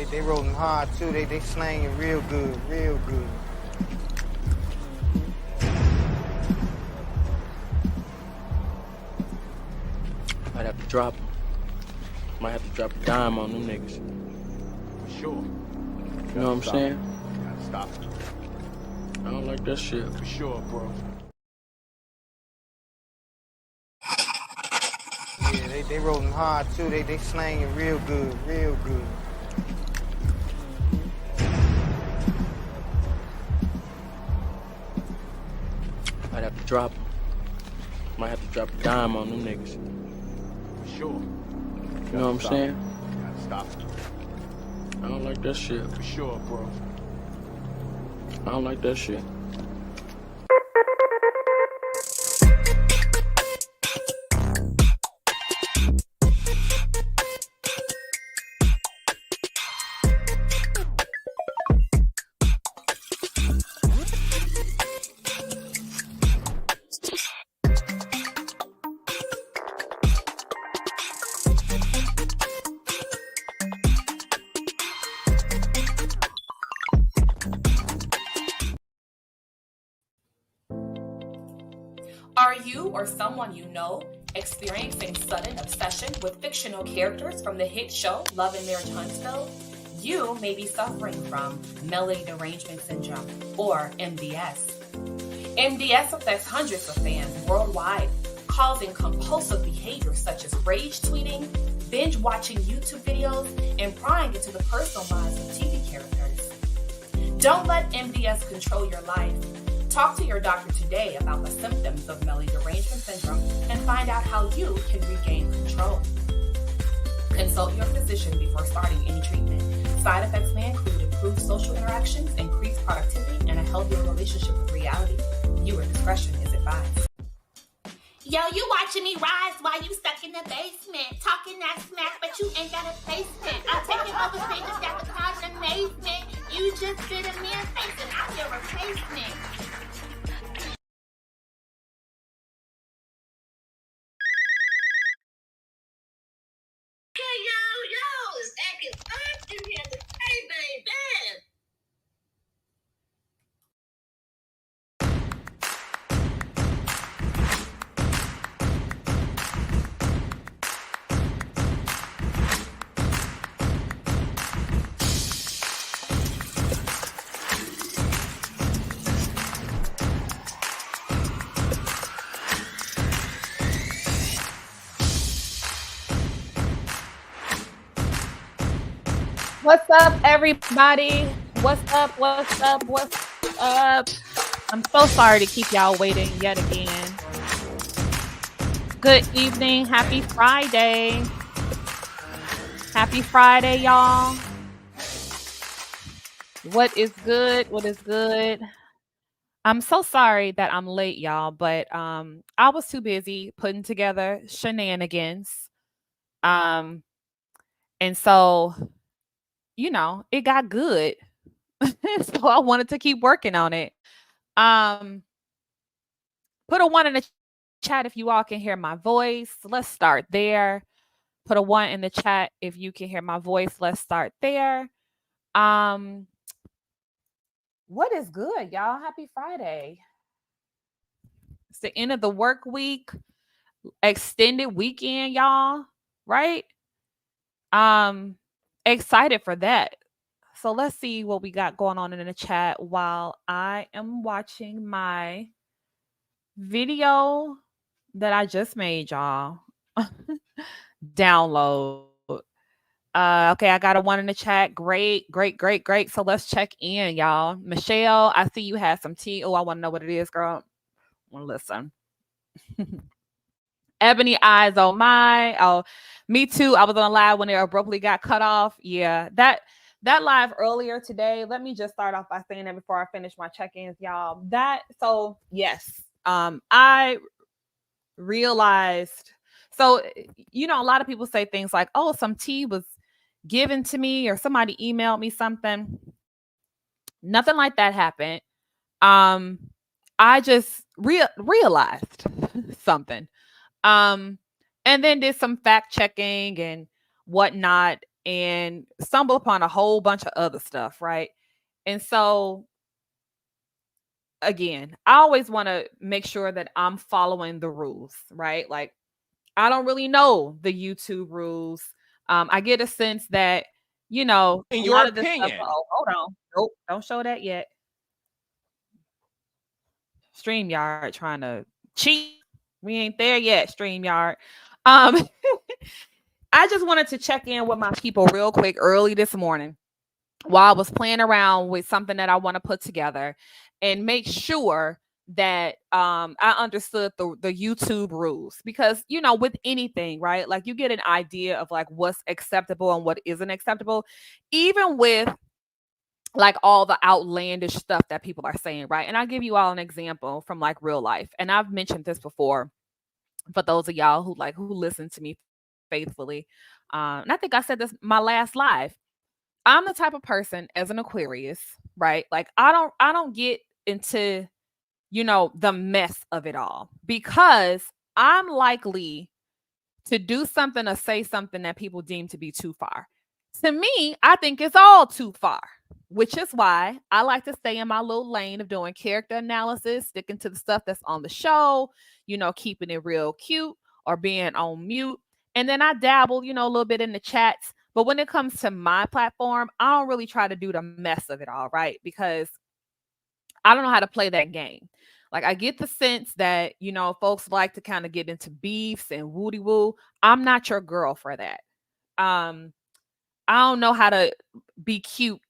they rolling hard too. They slanging real good, real good. Might have to drop. Might have to drop a dime on them niggas. For sure. You know what I'm saying? Gotta stop. I don't like that shit. For sure, bro. Yeah, they rolling hard too. They slanging real good, real good. Might have to drop. Might have to drop a dime on them niggas. For sure. You know what I'm saying? Gotta stop. I don't like that shit. For sure, bro. I don't like that shit. Are you or someone you know experiencing sudden obsession with fictional characters from the hit show Love and Marriage Huntsville? You may be suffering from melody derangement syndrome, or MDS. MDS affects hundreds of fans worldwide, causing compulsive behaviors such as rage tweeting, binge watching YouTube videos, and prying into the personal lives of TV characters. Don't let MDS control your life. Talk to your doctor today about the symptoms of melody derangement syndrome and find out how you can regain control. Consult your physician before starting any treatment. Side effects may include improved social interactions, increased productivity, and a healthier relationship with reality. Viewer discretion is advised. Yo, you watching me rise while you stuck in the basement, talking that smack, but you ain't got a placement. I'm taking over stages that would cause amazement. You just did a man face and I'm your replacement. Yo, it's acting up in here. Hey, baby. What's up, everybody? What's up? What's up? What's up? I'm so sorry to keep y'all waiting yet again. Good evening. Happy Friday. Happy Friday, y'all. What is good? What is good? I'm so sorry that I'm late, y'all, but I was too busy putting together shenanigans. And so it got good. So I wanted to keep working on it. Put a 1 in the chat if you all can hear my voice. Let's start there. Put a 1 in the chat if you can hear my voice. Let's start there. What is good, y'all? Happy Friday. It's the end of the work week, extended weekend, y'all, right? Excited for that. So let's see what we got going on in the chat while I am watching my video that I just made, y'all. Download. Okay, I got a 1 in the chat. Great. So let's check in, y'all. Michelle, I see you had some tea. Oh, I want to know what it is, girl. Well, listen. Ebony eyes, oh my. Oh, me too. I was on live when it abruptly got cut off. Yeah, that live earlier today. Let me just start off by saying that before I finish my check-ins, y'all. Yes. I realized. So, a lot of people say things like, "Oh, some tea was given to me," or somebody emailed me something. Nothing like that happened. I just realized something. And then did some fact checking and whatnot. and stumble upon a whole bunch of other stuff, right? And so again, I always want to make sure that I'm following the rules, right? Like I don't really know the YouTube rules. I get a sense that, you know, In a your lot of this stuff. opinion. Oh, hold on. Nope, don't show that yet. StreamYard trying to cheat. We ain't there yet, StreamYard. Um, I just wanted to check in with my people real quick early this morning while I was playing around with something that I want to put together and make sure that I understood the YouTube rules, because you know, with anything, right? Like you get an idea of like what's acceptable and what isn't acceptable, even with like all the outlandish stuff that people are saying, right? And I'll give you all an example from like real life. And I've mentioned this before for those of y'all who listen to me faithfully. And I think I said this my last live. I'm the type of person as an Aquarius, right? Like I don't get into, you know, the mess of it all, because I'm likely to do something or say something that people deem to be too far. To me, I think it's all too far, which is why I like to stay in my little lane of doing character analysis, sticking to the stuff that's on the show, you know, keeping it real cute or being on mute. And then I dabble, you know, a little bit in the chats. But when it comes to my platform, I don't really try to do the mess of it all, right? Because I don't know how to play that game. Like I get the sense that, you know, folks like to kind of get into beefs and woody woo. I'm not your girl for that. Um, I don't know how to be cute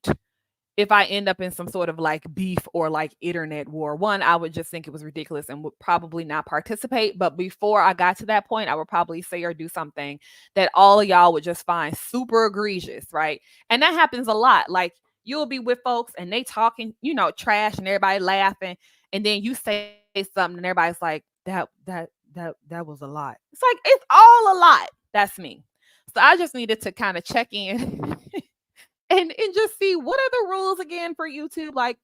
if I end up in some sort of like beef or like internet war. One, I would just think it was ridiculous and would probably not participate. But before I got to that point, I would probably say or do something that all of y'all would just find super egregious, right? And that happens a lot. Like you'll be with folks and they talking, you know, trash and everybody laughing, and then you say something and everybody's like, that was a lot. It's like it's all a lot. That's me. So I just needed to kind of check in and just see what are the rules again for YouTube. Like,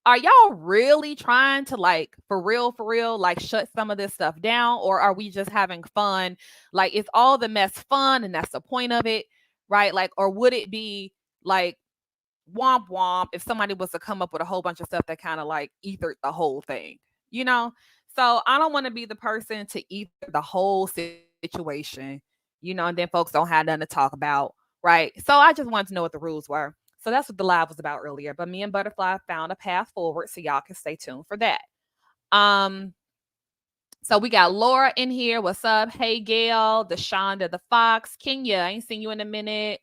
are y'all really trying to like for real, like shut some of this stuff down, or are we just having fun? Like, is all the mess fun and that's the point of it, right? Like, or would it be like womp womp if somebody was to come up with a whole bunch of stuff that kind of like ethered the whole thing, you know? So I don't want to be the person to ether the whole situation, you know, and then folks don't have nothing to talk about, right? So I just wanted to know what the rules were. So that's what the live was about earlier. But me and Butterfly found a path forward, so y'all can stay tuned for that. So we got Laura in here. What's up? Hey Gail, Deshonda the Fox, Kenya. I ain't seen you in a minute.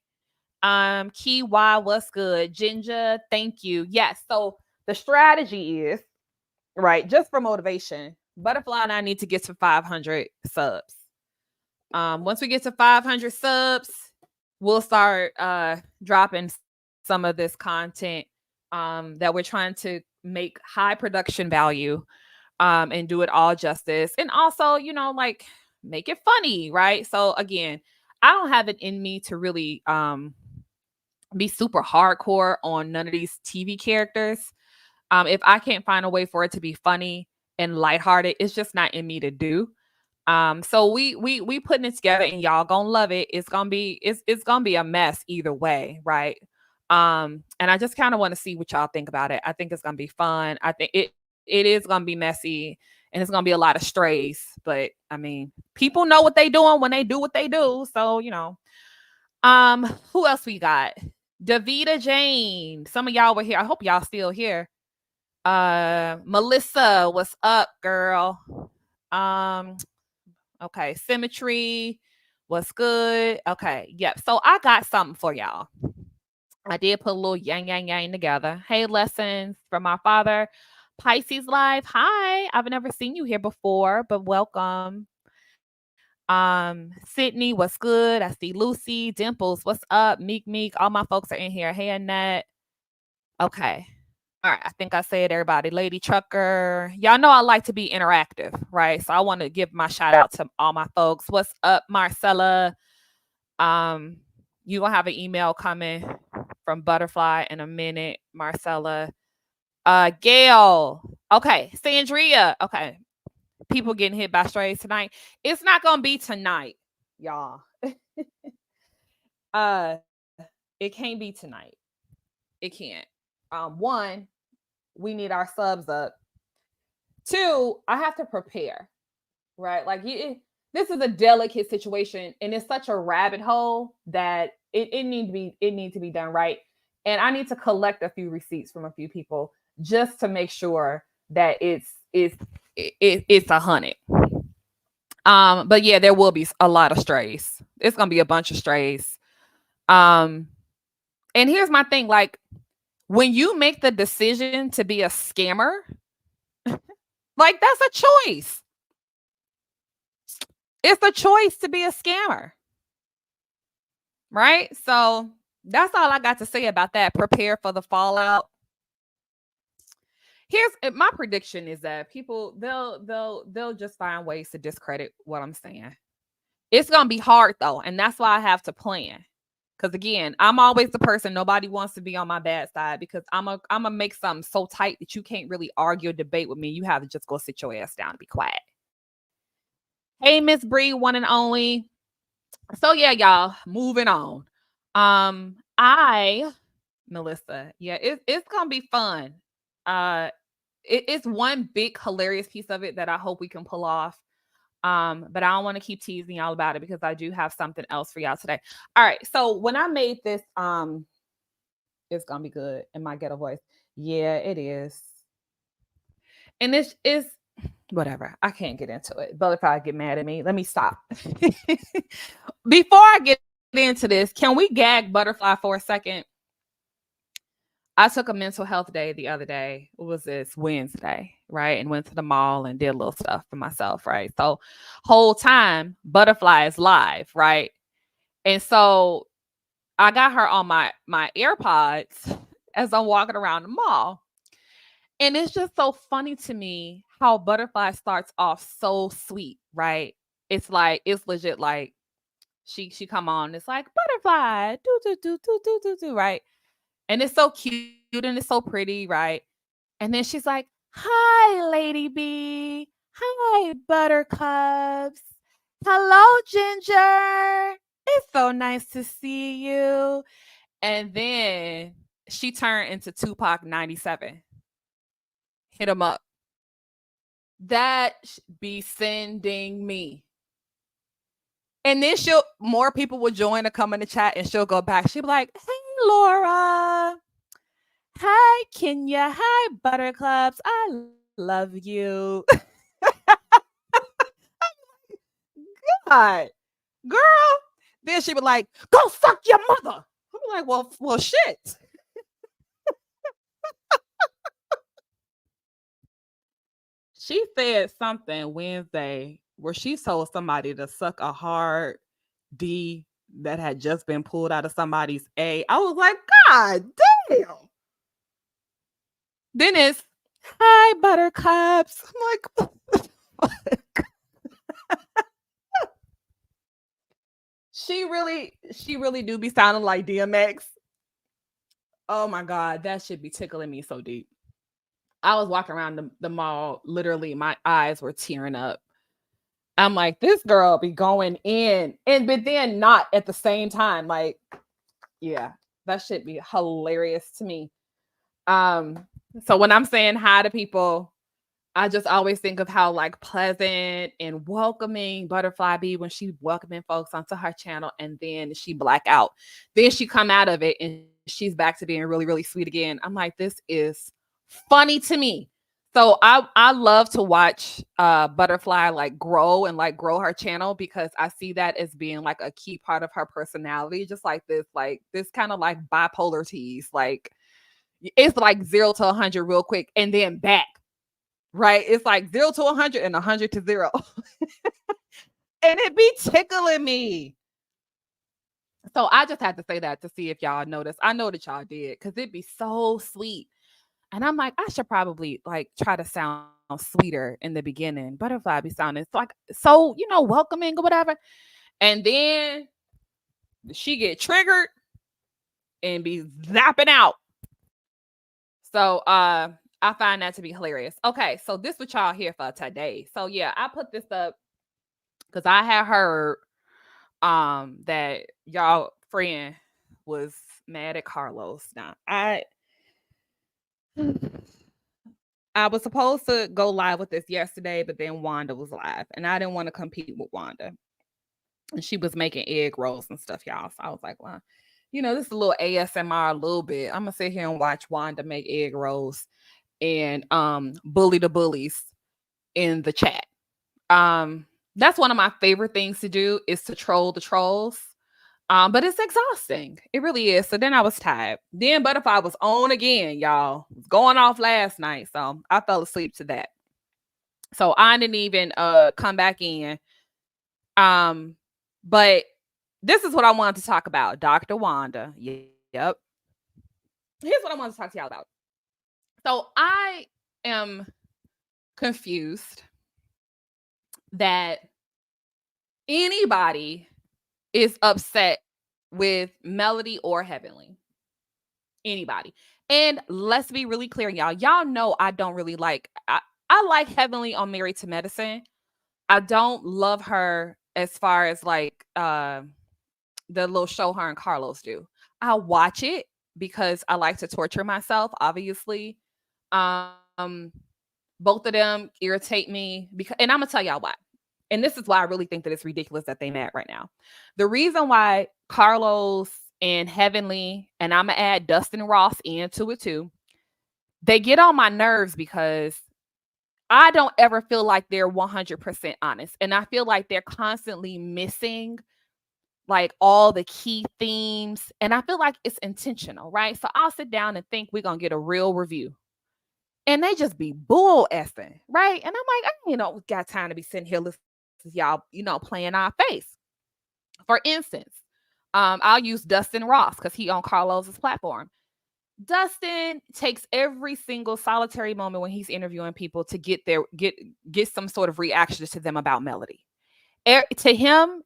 Key Y, what's good? Ginger, thank you. Yes. So the strategy is right, just for motivation. Butterfly and I need to get to 500 subs. Once we get to 500 subs, we'll start dropping some of this content that we're trying to make high production value and do it all justice. And also, you know, like make it funny, right? So again, I don't have it in me to really be super hardcore on none of these TV characters. If I can't find a way for it to be funny and lighthearted, it's just not in me to do. So we putting it together and y'all gonna love it. It's gonna be a mess either way, right? And I just kind of want to see what y'all think about it. I think it's gonna be fun. I think it is gonna be messy and it's gonna be a lot of strays, but I mean, people know what they doing when they do what they do. So, you know, who else we got? Davita Jane. Some of y'all were here. I hope y'all still here. Melissa, what's up, girl? Okay, Symmetry, what's good? Okay, yep. So I got something for y'all. I did put a little yang together. Hey, lessons from my father. Pisces Live. Hi, I've never seen you here before, but welcome. Sydney, what's good? I see Lucy. Dimples, what's up? Meek, all my folks are in here. Hey, Annette. Okay. All right, I think I said everybody. Lady Trucker. Y'all know I like to be interactive, right? So I want to give my shout out to all my folks. What's up, Marcella? You gonna have an email coming from Butterfly in a minute, Marcella. Gail. Okay, Sandria. Okay. People getting hit by strays tonight. It's not gonna be tonight, y'all. it can't be tonight. It can't. One, we need our subs up. Two, I have to prepare, right? Like this is a delicate situation, and it's such a rabbit hole that it needs to be done right. And I need to collect a few receipts from a few people just to make sure that it's 100. But yeah, there will be a lot of strays. It's gonna be a bunch of strays. And here's my thing: like, when you make the decision to be a scammer, like, that's a choice. It's a choice to be a scammer, right? So that's all I got to say about that. Prepare for the fallout. Here's my prediction: is that people they'll just find ways to discredit what I'm saying. It's gonna be hard though, and that's why I have to plan. Because again, I'm always the person nobody wants to be on my bad side, because I'm gonna make something so tight that you can't really argue or debate with me. You have to just go sit your ass down and be quiet. Hey, Miss Bree, one and only. So yeah, y'all, moving on. Melissa, yeah, it's gonna be fun. It's one big hilarious piece of it that I hope we can pull off. But I don't want to keep teasing y'all about it because I do have something else for y'all today. All right, so when I made this, it's gonna be good in my ghetto voice. Yeah, it is. And this is whatever. I can't get into it. Butterfly get mad at me. Let me stop. Before I get into this, can we gag Butterfly for a second? I took a mental health day the other day. What was this? Wednesday, right? And went to the mall and did a little stuff for myself, right? So whole time, Butterfly is live, right? And so I got her on my AirPods as I'm walking around the mall. And it's just so funny to me how Butterfly starts off so sweet, right? It's like, it's legit like she come on, it's like, Butterfly, do, right? And it's so cute and it's so pretty, right? And then she's like, hi, Lady B. Hi, Buttercups. Hello, Ginger. It's so nice to see you. And then she turned into Tupac 97. Hit him up. That be sending me. And then more people will join to come in the chat and she'll go back. She'll be like, hey, Laura. Hi, Kenya. Hi, Buttercups. I love you. God, girl. Then she be like, go fuck your mother. I'm like, well, shit. She said something Wednesday where she told somebody to suck a hard D that had just been pulled out of somebody's A. I was like, God damn. Then it's, hi, Buttercups. I'm like, she really do be sounding like DMX. Oh my God, that should be tickling me so deep. I was walking around the mall, literally my eyes were tearing up. I'm like, this girl be going in, but then not at the same time. Like, yeah, that should be hilarious to me. So when I'm saying hi to people, I just always think of how like pleasant and welcoming Butterfly be when she welcoming folks onto her channel, and then she black out. Then she come out of it and she's back to being really, really sweet again. I'm like, this is funny to me. So I love to watch Butterfly like grow her channel, because I see that as being like a key part of her personality, just like this kind of like bipolar tease. Like it's like 0 to 100 real quick and then back, right? It's like 0 to 100 and 100 to 0. And it be tickling me. So I just had to say that to see if y'all noticed. I know that y'all did, because it'd be so sweet. And I'm like, I should probably like try to sound sweeter in the beginning. Butterfly be sounding like so, welcoming or whatever. And then she get triggered and be zapping out. So I find that to be hilarious. Okay, so this what y'all here for today. So yeah, I put this up because I had heard that y'all friend was mad at Carlos. Now, I was supposed to go live with this yesterday, but then Wanda was live, and I didn't want to compete with Wanda. And she was making egg rolls and stuff, y'all. So I was like, well, this is a little ASMR, a little bit. I'm gonna sit here and watch Wanda make egg rolls and bully the bullies in the chat. That's one of my favorite things to do, is to troll the trolls. But it's exhausting. It really is. So then I was tired. Then Butterfly was on again, y'all. It was going off last night. So I fell asleep to that. So I didn't even come back in. But this is what I wanted to talk about. Dr. Wanda. Yep. Here's what I wanted to talk to y'all about. So I am confused that anybody is upset with Melody or Heavenly. Anybody. And let's be really clear, y'all. Y'all know I don't really like, I like Heavenly on Married to Medicine. I don't love her as far as like the little show her and Carlos do. I watch it because I like to torture myself, obviously. Both of them irritate me because, and I'm gonna tell y'all why. And this is why I really think that it's ridiculous that they mad right now. The reason why Carlos and Heavenly, and I'm gonna add Dustin Ross into it too, they get on my nerves because I don't ever feel like they're 100% honest. And I feel like they're constantly missing like all the key themes. And I feel like it's intentional, right? So I'll sit down and think we're going to get a real review. And they just be bull effing, right? And I'm like, I ain't got time to be sitting here listening to y'all, playing our face. For instance, I'll use Dustin Ross because he on Carlos's platform. Dustin takes every single solitary moment when he's interviewing people to get some sort of reaction to them about Melody. To him,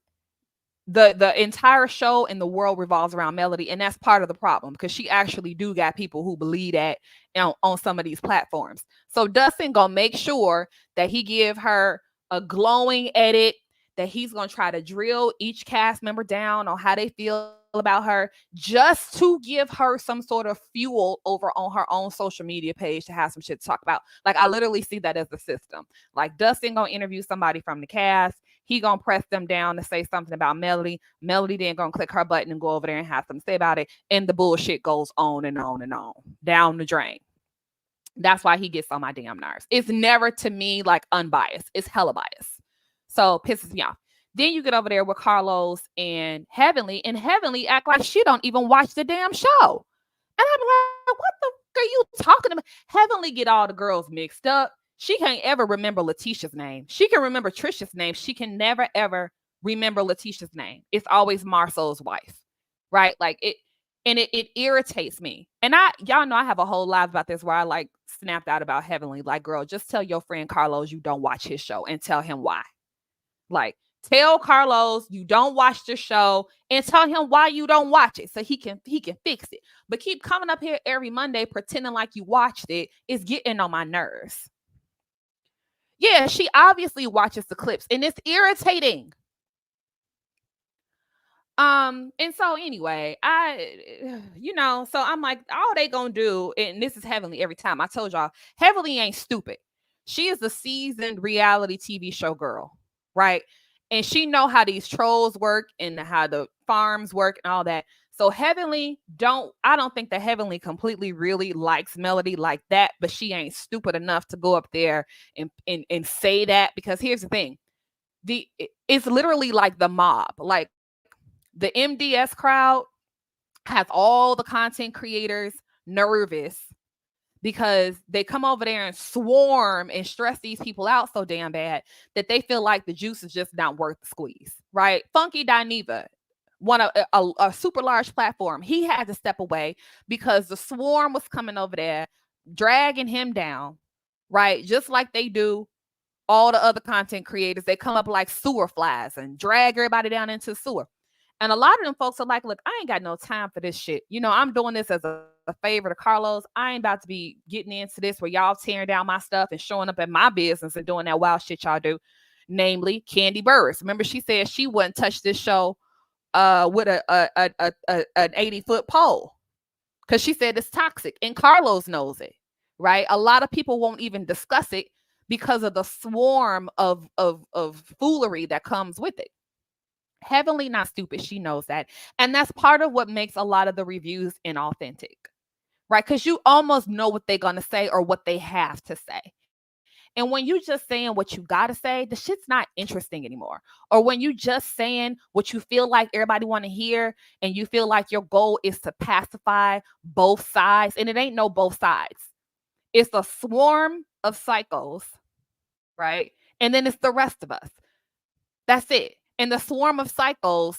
the entire show and the world revolves around Melody, and that's part of the problem because she actually do got people who believe that on some of these platforms. So Dustin gonna make sure that he give her a glowing edit, that he's gonna try to drill each cast member down on how they feel about her, just to give her some sort of fuel over on her own social media page to have some shit to talk about. Like, I literally see that as the system. Like, Dustin gonna interview somebody from the cast, he gonna press them down to say something about Melody then gonna click her button and go over there and have something to say about it, and the bullshit goes on and on and on down the drain. That's why he gets on my damn nerves. It's never, to me, like unbiased. It's hella biased. So pisses me off. Then you get over there with Carlos and Heavenly act like she don't even watch the damn show. And I'm like, what the fuck are you talking about? Heavenly get all the girls mixed up. She can't ever remember Letitia's name. She can remember Trisha's name. She can never, ever remember Letitia's name. It's always Marcel's wife, right? Like it irritates me. And y'all know I have a whole live about this where I like snapped out about Heavenly. Like, girl, just tell your friend Carlos you don't watch his show and tell him why. Like, tell Carlos you don't watch the show and tell him why you don't watch it so he can fix it. But keep coming up here every Monday pretending like you watched it is getting on my nerves. Yeah, she obviously watches the clips and it's irritating. And so anyway, so I'm like, all they gonna do, and this is Heavenly every time. I told y'all, Heavenly ain't stupid. She is a seasoned reality TV show girl, right? And she know how these trolls work and how the farms work and all that. So Heavenly I don't think that Heavenly completely really likes Melody like that, but she ain't stupid enough to go up there and say that, because here's the thing. It's literally like the mob. Like, the MDS crowd has all the content creators nervous because they come over there and swarm and stress these people out so damn bad that they feel like the juice is just not worth the squeeze, right? Funky Dineva, a super large platform, he had to step away because the swarm was coming over there, dragging him down, right? Just like they do all the other content creators. They come up like sewer flies and drag everybody down into the sewer. And a lot of them folks are like, look, I ain't got no time for this shit. I'm doing this as a favor to Carlos. I ain't about to be getting into this where y'all tearing down my stuff and showing up at my business and doing that wild shit y'all do. Namely, Candy Burris. Remember, she said she wouldn't touch this show with an 80-foot pole because she said it's toxic, and Carlos knows it, right? A lot of people won't even discuss it because of the swarm of foolery that comes with it. Heavenly not stupid, she knows that, and that's part of what makes a lot of the reviews inauthentic, right? Because you almost know what they're gonna say or what they have to say. And when you just saying what you gotta say, the shit's not interesting anymore. Or when you just saying what you feel like everybody want to hear, and you feel like your goal is to pacify both sides, and it ain't no both sides. It's a swarm of psychos, right? And then it's the rest of us. That's it. And the swarm of psychos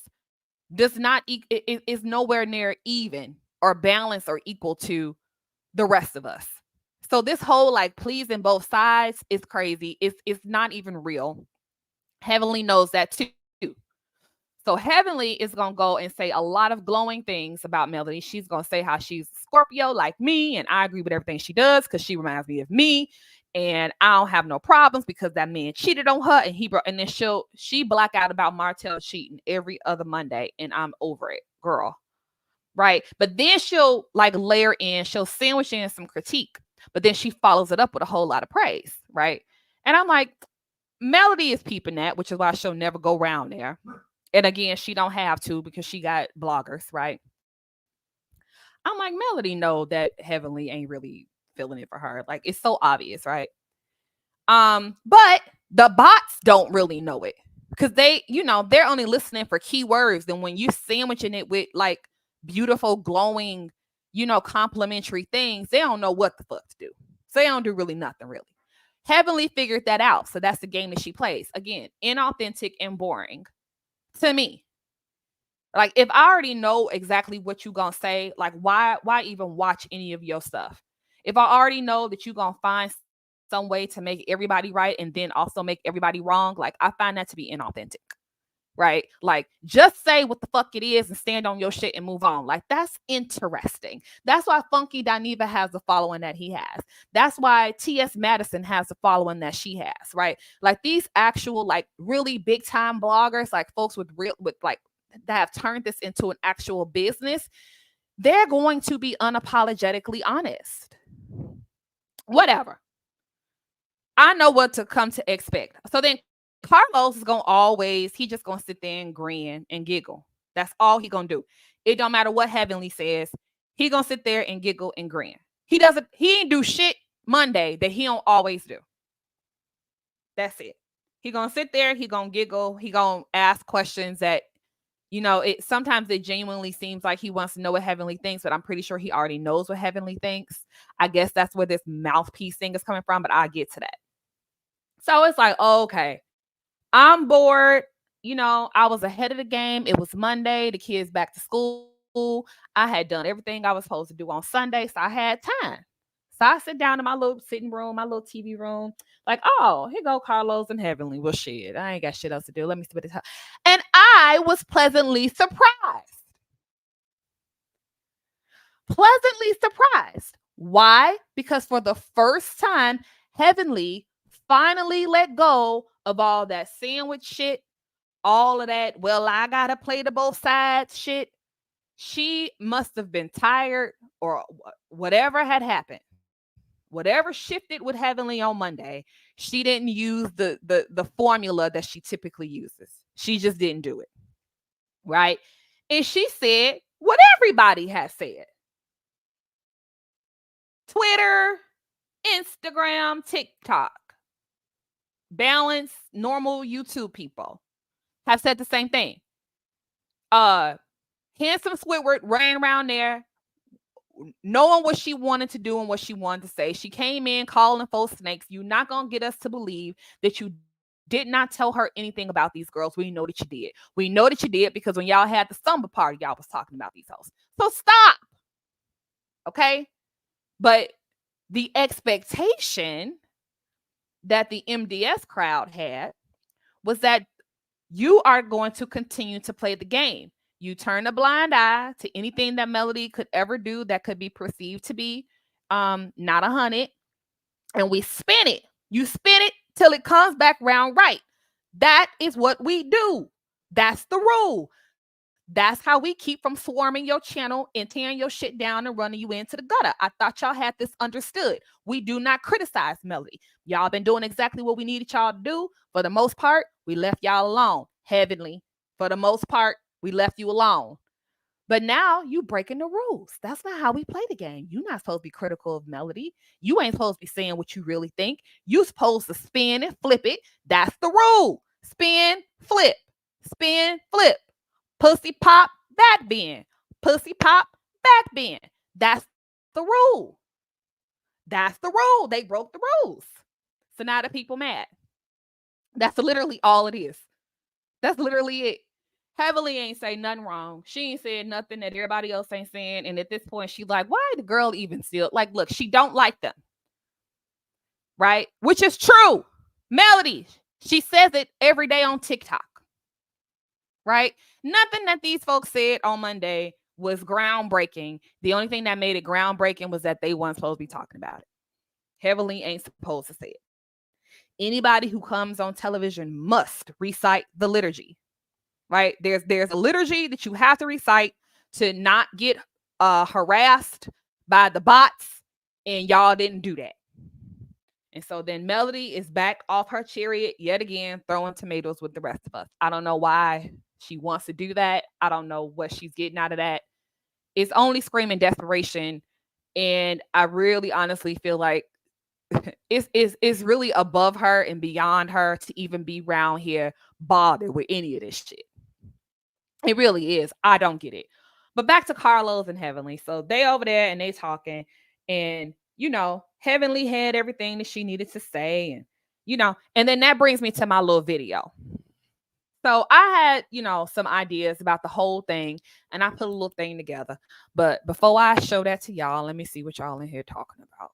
does not is nowhere near even or balanced or equal to the rest of us. So this whole like pleasing both sides is crazy. It's not even real. Heavenly knows that too. So Heavenly is going to go and say a lot of glowing things about Melody. She's going to say how she's Scorpio like me, and I agree with everything she does because she reminds me of me, and I don't have no problems because that man cheated on her, and then she black out about Martell cheating every other Monday, and I'm over it, girl. Right? But then she'll like layer in, she'll sandwich in some critique, but then she follows it up with a whole lot of praise, right? And I'm like, Melody is peeping that, which is why she'll never go around there. And again, she don't have to because she got bloggers, right? I'm like, Melody know that Heavenly ain't really feeling it for her. Like, it's so obvious, right? But the bots don't really know it because they, they're only listening for keywords. And when you sandwiching it with like beautiful, glowing, complimentary things, they don't know what the fuck to do. So they don't do really nothing, really. Heavenly figured that out. So that's the game that she plays. Again, inauthentic and boring to me. Like, if I already know exactly what you're gonna say, like, why even watch any of your stuff? If I already know that you're gonna find some way to make everybody right and then also make everybody wrong, like, I find that to be inauthentic. Right? Like, just say what the fuck it is and stand on your shit and move on. Like, that's interesting. That's why Funky Dineva has the following that he has. That's why T.S. Madison has the following that she has, right? Like, these actual, like, really big time bloggers, like folks with that have turned this into an actual business, they're going to be unapologetically honest. Whatever. I know what to come to expect. So then Carlos is he just gonna sit there and grin and giggle. That's all he gonna do. It don't matter what Heavenly says. He gonna sit there and giggle and grin. He ain't do shit Monday that he don't always do. That's it. He gonna sit there, he gonna giggle, he gonna ask questions that, sometimes it genuinely seems like he wants to know what Heavenly thinks, but I'm pretty sure he already knows what Heavenly thinks. I guess that's where this mouthpiece thing is coming from, but I'll get to that. So it's like, okay, I'm bored. I was ahead of the game. It was Monday. The kids back to school. I had done everything I was supposed to do on Sunday, so I had time. So I sit down in my little sitting room, my little TV room, like, oh, here go Carlos and Heavenly. Well, shit, I ain't got shit else to do. Let me see what it's. And I was pleasantly surprised. Pleasantly surprised. Why? Because for the first time, Heavenly finally let go of all that sandwich shit, all of that, well, I gotta play the both sides shit. She must have been tired or whatever had happened. Whatever shifted with Heavenly on Monday, she didn't use the formula that she typically uses. She just didn't do it. Right? And she said what everybody has said. Twitter, Instagram, TikTok, balanced, normal YouTube people have said the same thing. Handsome Squidward ran around there knowing what she wanted to do and what she wanted to say. She came in calling folks snakes. You're not going to get us to believe that you did not tell her anything about these girls. We know that you did. We know that you did because when y'all had the summer party, y'all was talking about these hoes. So stop. Okay? But the expectation that the MDS crowd had was that you are going to continue to play the game. You turn a blind eye to anything that Melody could ever do that could be perceived to be not 100, and we spin it. You spin it till it comes back round right. That is what we do. That's the rule. That's how we keep from swarming your channel and tearing your shit down and running you into the gutter. I thought y'all had this understood. We do not criticize Melody. Y'all been doing exactly what we needed y'all to do. For the most part, we left y'all alone. Heavenly, for the most part, we left you alone. But now you breaking the rules. That's not how we play the game. You're not supposed to be critical of Melody. You ain't supposed to be saying what you really think. You supposed to spin and flip it. That's the rule. Spin, flip. Spin, flip. Pussy pop, back bend. Pussy pop, back bend. That's the rule. That's the rule. They broke the rules. So now the people mad. That's literally all it is. That's literally it. Heavenly ain't say nothing wrong. She ain't said nothing that everybody else ain't saying. And at this point, she's like, why the girl even still? Like, look, she don't like them. Right? Which is true. Melody, she says it every day on TikTok. Right? Nothing that these folks said on Monday was groundbreaking. The only thing that made it groundbreaking was that they weren't supposed to be talking about it. Heavenly ain't supposed to say it. Anybody who comes on television must recite the liturgy. Right? There's a liturgy that you have to recite to not get harassed by the bots, and y'all didn't do that. And so then Melody is back off her chariot yet again, throwing tomatoes with the rest of us. I don't know why she wants to do that. I don't know what she's getting out of that. It's only screaming desperation. And I really honestly feel like it's really above her and beyond her to even be around here bothered with any of this shit. It really is. I don't get it. But back to Carlos and Heavenly. So they over there and they talking, and you know, Heavenly had everything that she needed to say, and you know, and then that brings me to my little video. So I had, you know, some ideas about the whole thing, and I put a little thing together. But before I show that to y'all, let me see what y'all in here talking about.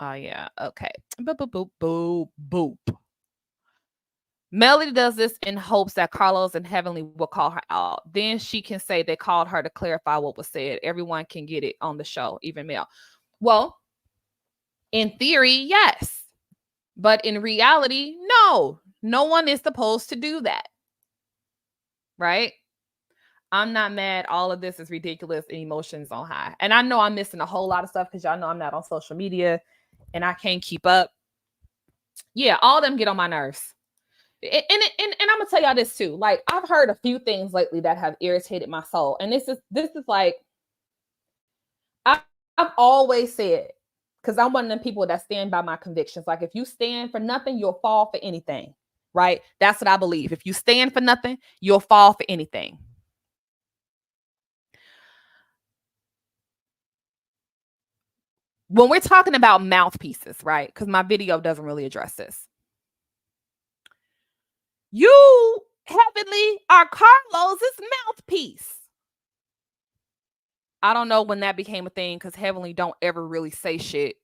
Oh yeah, okay. Boop boop boop boop boop. Melody does this in hopes that Carlos and Heavenly will call her out. Then she can say they called her to clarify what was said. Everyone can get it on the show, even Mel. Well, in theory, yes. But in reality, no. No one is supposed to do that. Right? I'm not mad. All of this is ridiculous and emotions on high. And I know I'm missing a whole lot of stuff because y'all know I'm not on social media and I can't keep up. Yeah, all of them get on my nerves. And I'm gonna tell y'all this too. Like, I've heard a few things lately that have irritated my soul, and this is like, I've always said, because I'm one of them people that stand by my convictions. Like, if you stand for nothing, you'll fall for anything, right? That's what I believe. If you stand for nothing, you'll fall for anything. When we're talking about mouthpieces, right? Because my video doesn't really address this. You, Heavenly, are Carlos's mouthpiece. I don't know when that became a thing because Heavenly don't ever really say shit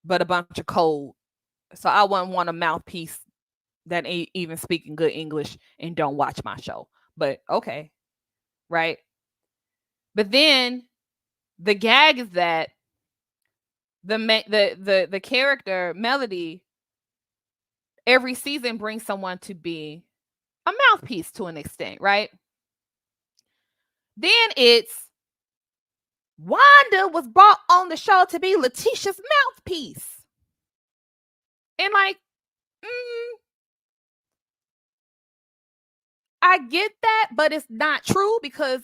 but a bunch of code. So I wouldn't want a mouthpiece that ain't even speaking good English and don't watch my show. But okay, right? But then the gag is that the character Melody every season brings someone to be a mouthpiece to an extent, right? Then it's Wanda was brought on the show to be Letitia's mouthpiece. And like, I get that, but it's not true because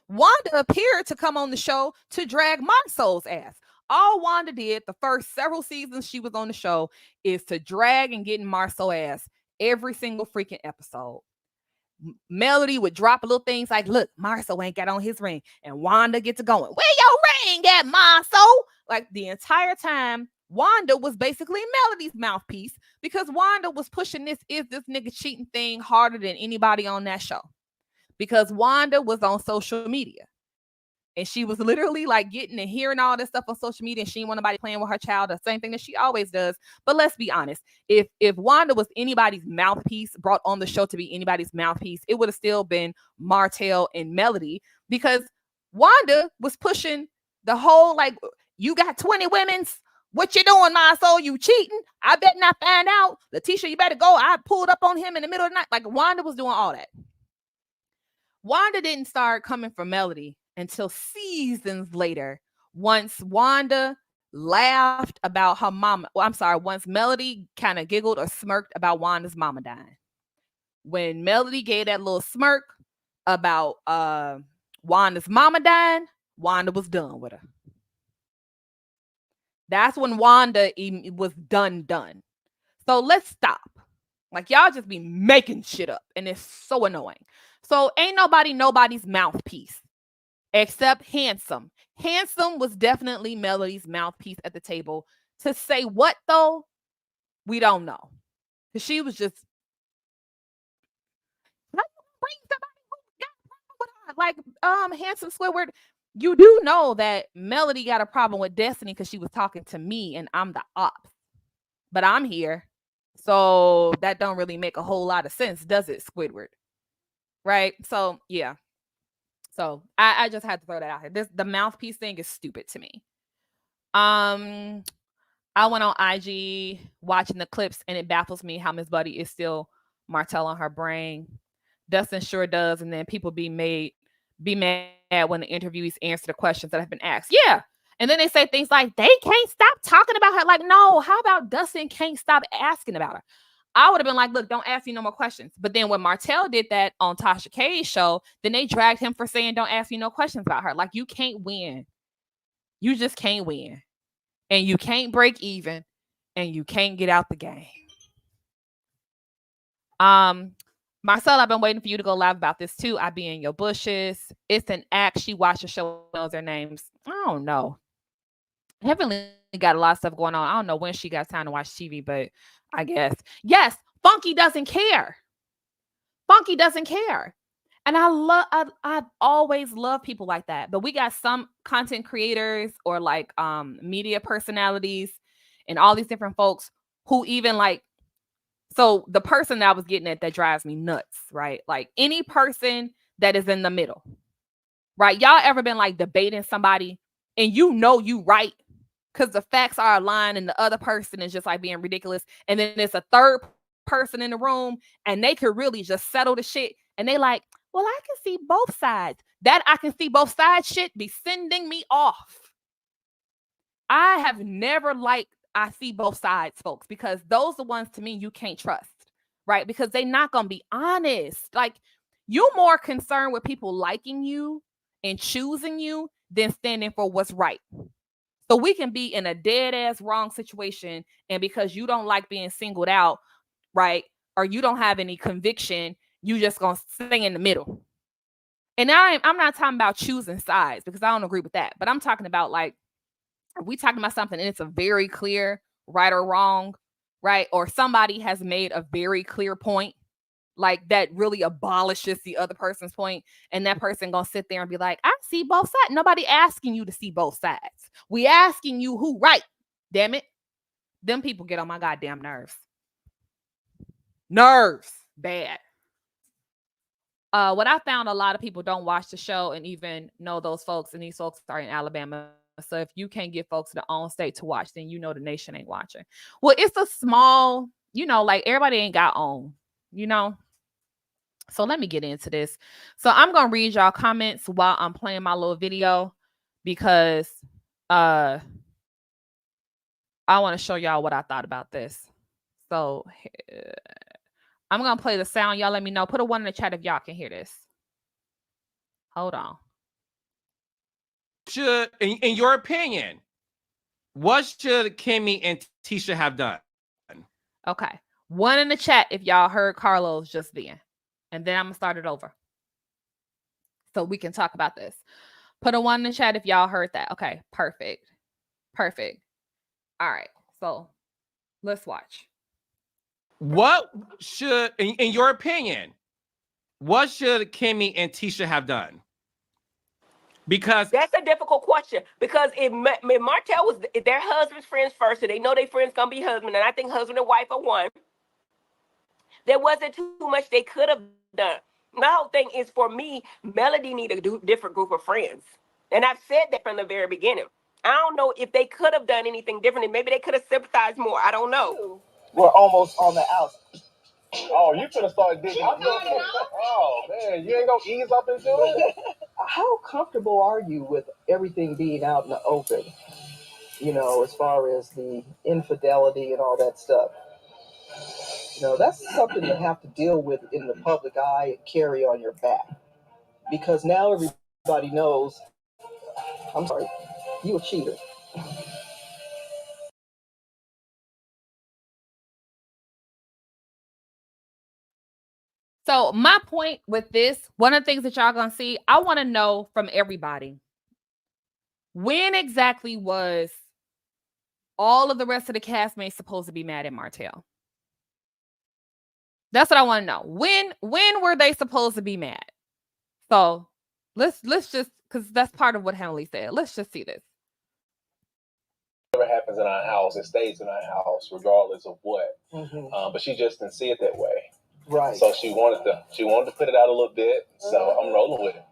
Wanda appeared to come on the show to drag Marceau's ass. All Wanda did the first several seasons she was on the show is to drag and get in Marceau's ass every single freaking episode. Melody would drop little things like, look, Marceau ain't got on his ring. And Wanda gets to going, where your ring at, Marceau? Like the entire time, Wanda was basically Melody's mouthpiece because Wanda was pushing this nigga cheating thing harder than anybody on that show. Because Wanda was on social media. And she was literally like getting and hearing all this stuff on social media, and she didn't want nobody playing with her child, the same thing that she always does. But let's be honest, if Wanda was anybody's mouthpiece, brought on the show to be anybody's mouthpiece, it would have still been Martell and Melody, because Wanda was pushing the whole, like, you got 20 women's, What you doing, my soul? You cheating? I bet not find out. Letitia, you better go. I pulled up on him in the middle of the night. Like Wanda was doing all that. Wanda didn't start coming for Melody until seasons later. Once Wanda laughed about her mama. Well, I'm sorry. Once Melody kind of giggled or smirked about Wanda's mama dying. When Melody gave that little smirk about Wanda's mama dying, Wanda was done with her. That's when Wanda was done. So let's stop. Like, y'all just be making shit up, and it's so annoying. So ain't nobody's mouthpiece except Handsome. Handsome was definitely Melody's mouthpiece at the table. To say what, though, we don't know. Because she was just, like, Handsome Squidward, you do know that Melody got a problem with Destiny because she was talking to me and I'm the ops. But I'm here. So that don't really make a whole lot of sense, does it, Squidward? Right? So, yeah. So I just had to throw that out here. The mouthpiece thing is stupid to me. I went on IG watching the clips, and it baffles me how Miss Buddy is still Martell on her brain. Dustin sure does, and then people be mad when the interviewees answer the questions that have been asked. Yeah. And then they say things like, they can't stop talking about her. Like, no, how about Dustin can't stop asking about her? I would have been like, look, don't ask me no more questions. But then when Martell did that on Tasha K's show, then they dragged him for saying, don't ask me no questions about her. Like, you can't win. You just can't win. And you can't break even. And you can't get out the game. Marcel, I've been waiting for you to go live about this too. I be in your bushes. It's an act. She watched the show, knows their names. I don't know. I haven't really got a lot of stuff going on. I don't know when she got time to watch TV, but I guess. Yes, Funky doesn't care. Funky doesn't care. And I've always loved people like that. But we got some content creators or like media personalities and all these different folks who even like, so the person that I was getting at that drives me nuts, right? Like any person that is in the middle, right? Y'all ever been like debating somebody and you know you right because the facts are aligned and the other person is just like being ridiculous. And then there's a third person in the room and they could really just settle the shit. And they like, well, I can see both sides. That I can see both sides shit be sending me off. I have never liked I see both sides, folks, because those are the ones to me you can't trust, right? Because they're not going to be honest. Like, you're more concerned with people liking you and choosing you than standing for what's right. So we can be in a dead ass wrong situation, and because you don't like being singled out, right, or you don't have any conviction, you just going to stay in the middle. And I'm not talking about choosing sides because I don't agree with that, but I'm talking about like, if we talking about something and it's a very clear right or wrong, right? Or somebody has made a very clear point, like that really abolishes the other person's point, and that person gonna sit there and be like, I see both sides. Nobody asking you to see both sides. We asking you who right. Damn it. Them people get on my goddamn nerves. Nerves. Bad. What I found, a lot of people don't watch the show and even know those folks, and these folks are in Alabama. So if you can't get folks to the own state to watch, then you know the nation ain't watching. Well, it's a small, like everybody ain't got own, So let me get into this. So I'm going to read y'all comments while I'm playing my little video because I want to show y'all what I thought about this. So I'm going to play the sound. Y'all let me know. Put a 1 in the chat if y'all can hear this. Hold on. Should, in your opinion, what should Kimmy and Tisha have done? Okay. 1 in the chat if y'all heard Carlos just then. And then I'm going to start it over. So we can talk about this. Put a 1 in the chat if y'all heard that. Okay. Perfect. Perfect. All right. So let's watch. What should, in your opinion, what should Kimmy and Tisha have done? Because that's a difficult question. Because if Martell was their husband's friends first, so they know their friends gonna be husband, and I think husband and wife are one. There wasn't too much they could have done. My whole thing is, for me, Melody need a different group of friends, and I've said that from the very beginning. I don't know if they could have done anything differently. Maybe they could have sympathized more. I don't know. We're almost on the outs. Oh, you finna start digging. Oh, man, you ain't gonna ease up into it? How comfortable are you with everything being out in the open? You know, as far as the infidelity and all that stuff. You know, that's something you have to deal with in the public eye and carry on your back. Because now everybody knows, I'm sorry, you a cheater. So my point with this, one of the things that y'all gonna see, I want to know from everybody, when exactly was all of the rest of the castmates supposed to be mad at Martell? That's what I want to know. When were they supposed to be mad? So let's just, because that's part of what Henley said. Let's just see this. Whatever happens in our house, it stays in our house, regardless of what. Mm-hmm. But she just didn't see it that way. Right. So she wanted to put it out a little bit. So I'm rolling with it.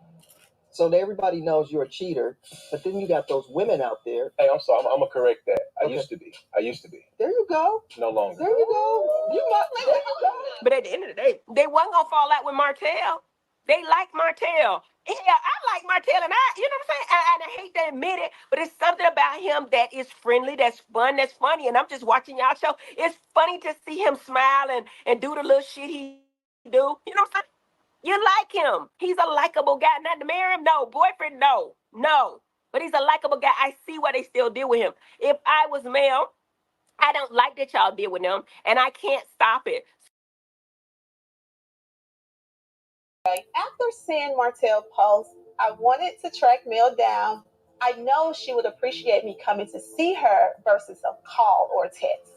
So that everybody knows you're a cheater, but then you got those women out there. Hey, I'm sorry. I'm gonna correct that. I Okay. used to be. I used to be. There you go. No longer. There you go. You might. There you go. But at the end of the day, they wasn't gonna fall out with Martell. They like Martell. Yeah, I like Martell, and you know what I'm saying? And I hate to admit it, but it's something about him that is friendly, that's fun, that's funny. And I'm just watching y'all show. It's funny to see him smile and do the little shit he do. You know what I'm saying? You like him. He's a likable guy. Not to marry him, no. Boyfriend, no. No. But he's a likable guy. I see why they still deal with him. If I was male, I don't like that y'all deal with him, and I can't stop it. After seeing Martell post, I wanted to track Mel down. I know she would appreciate me coming to see her versus a call or a text.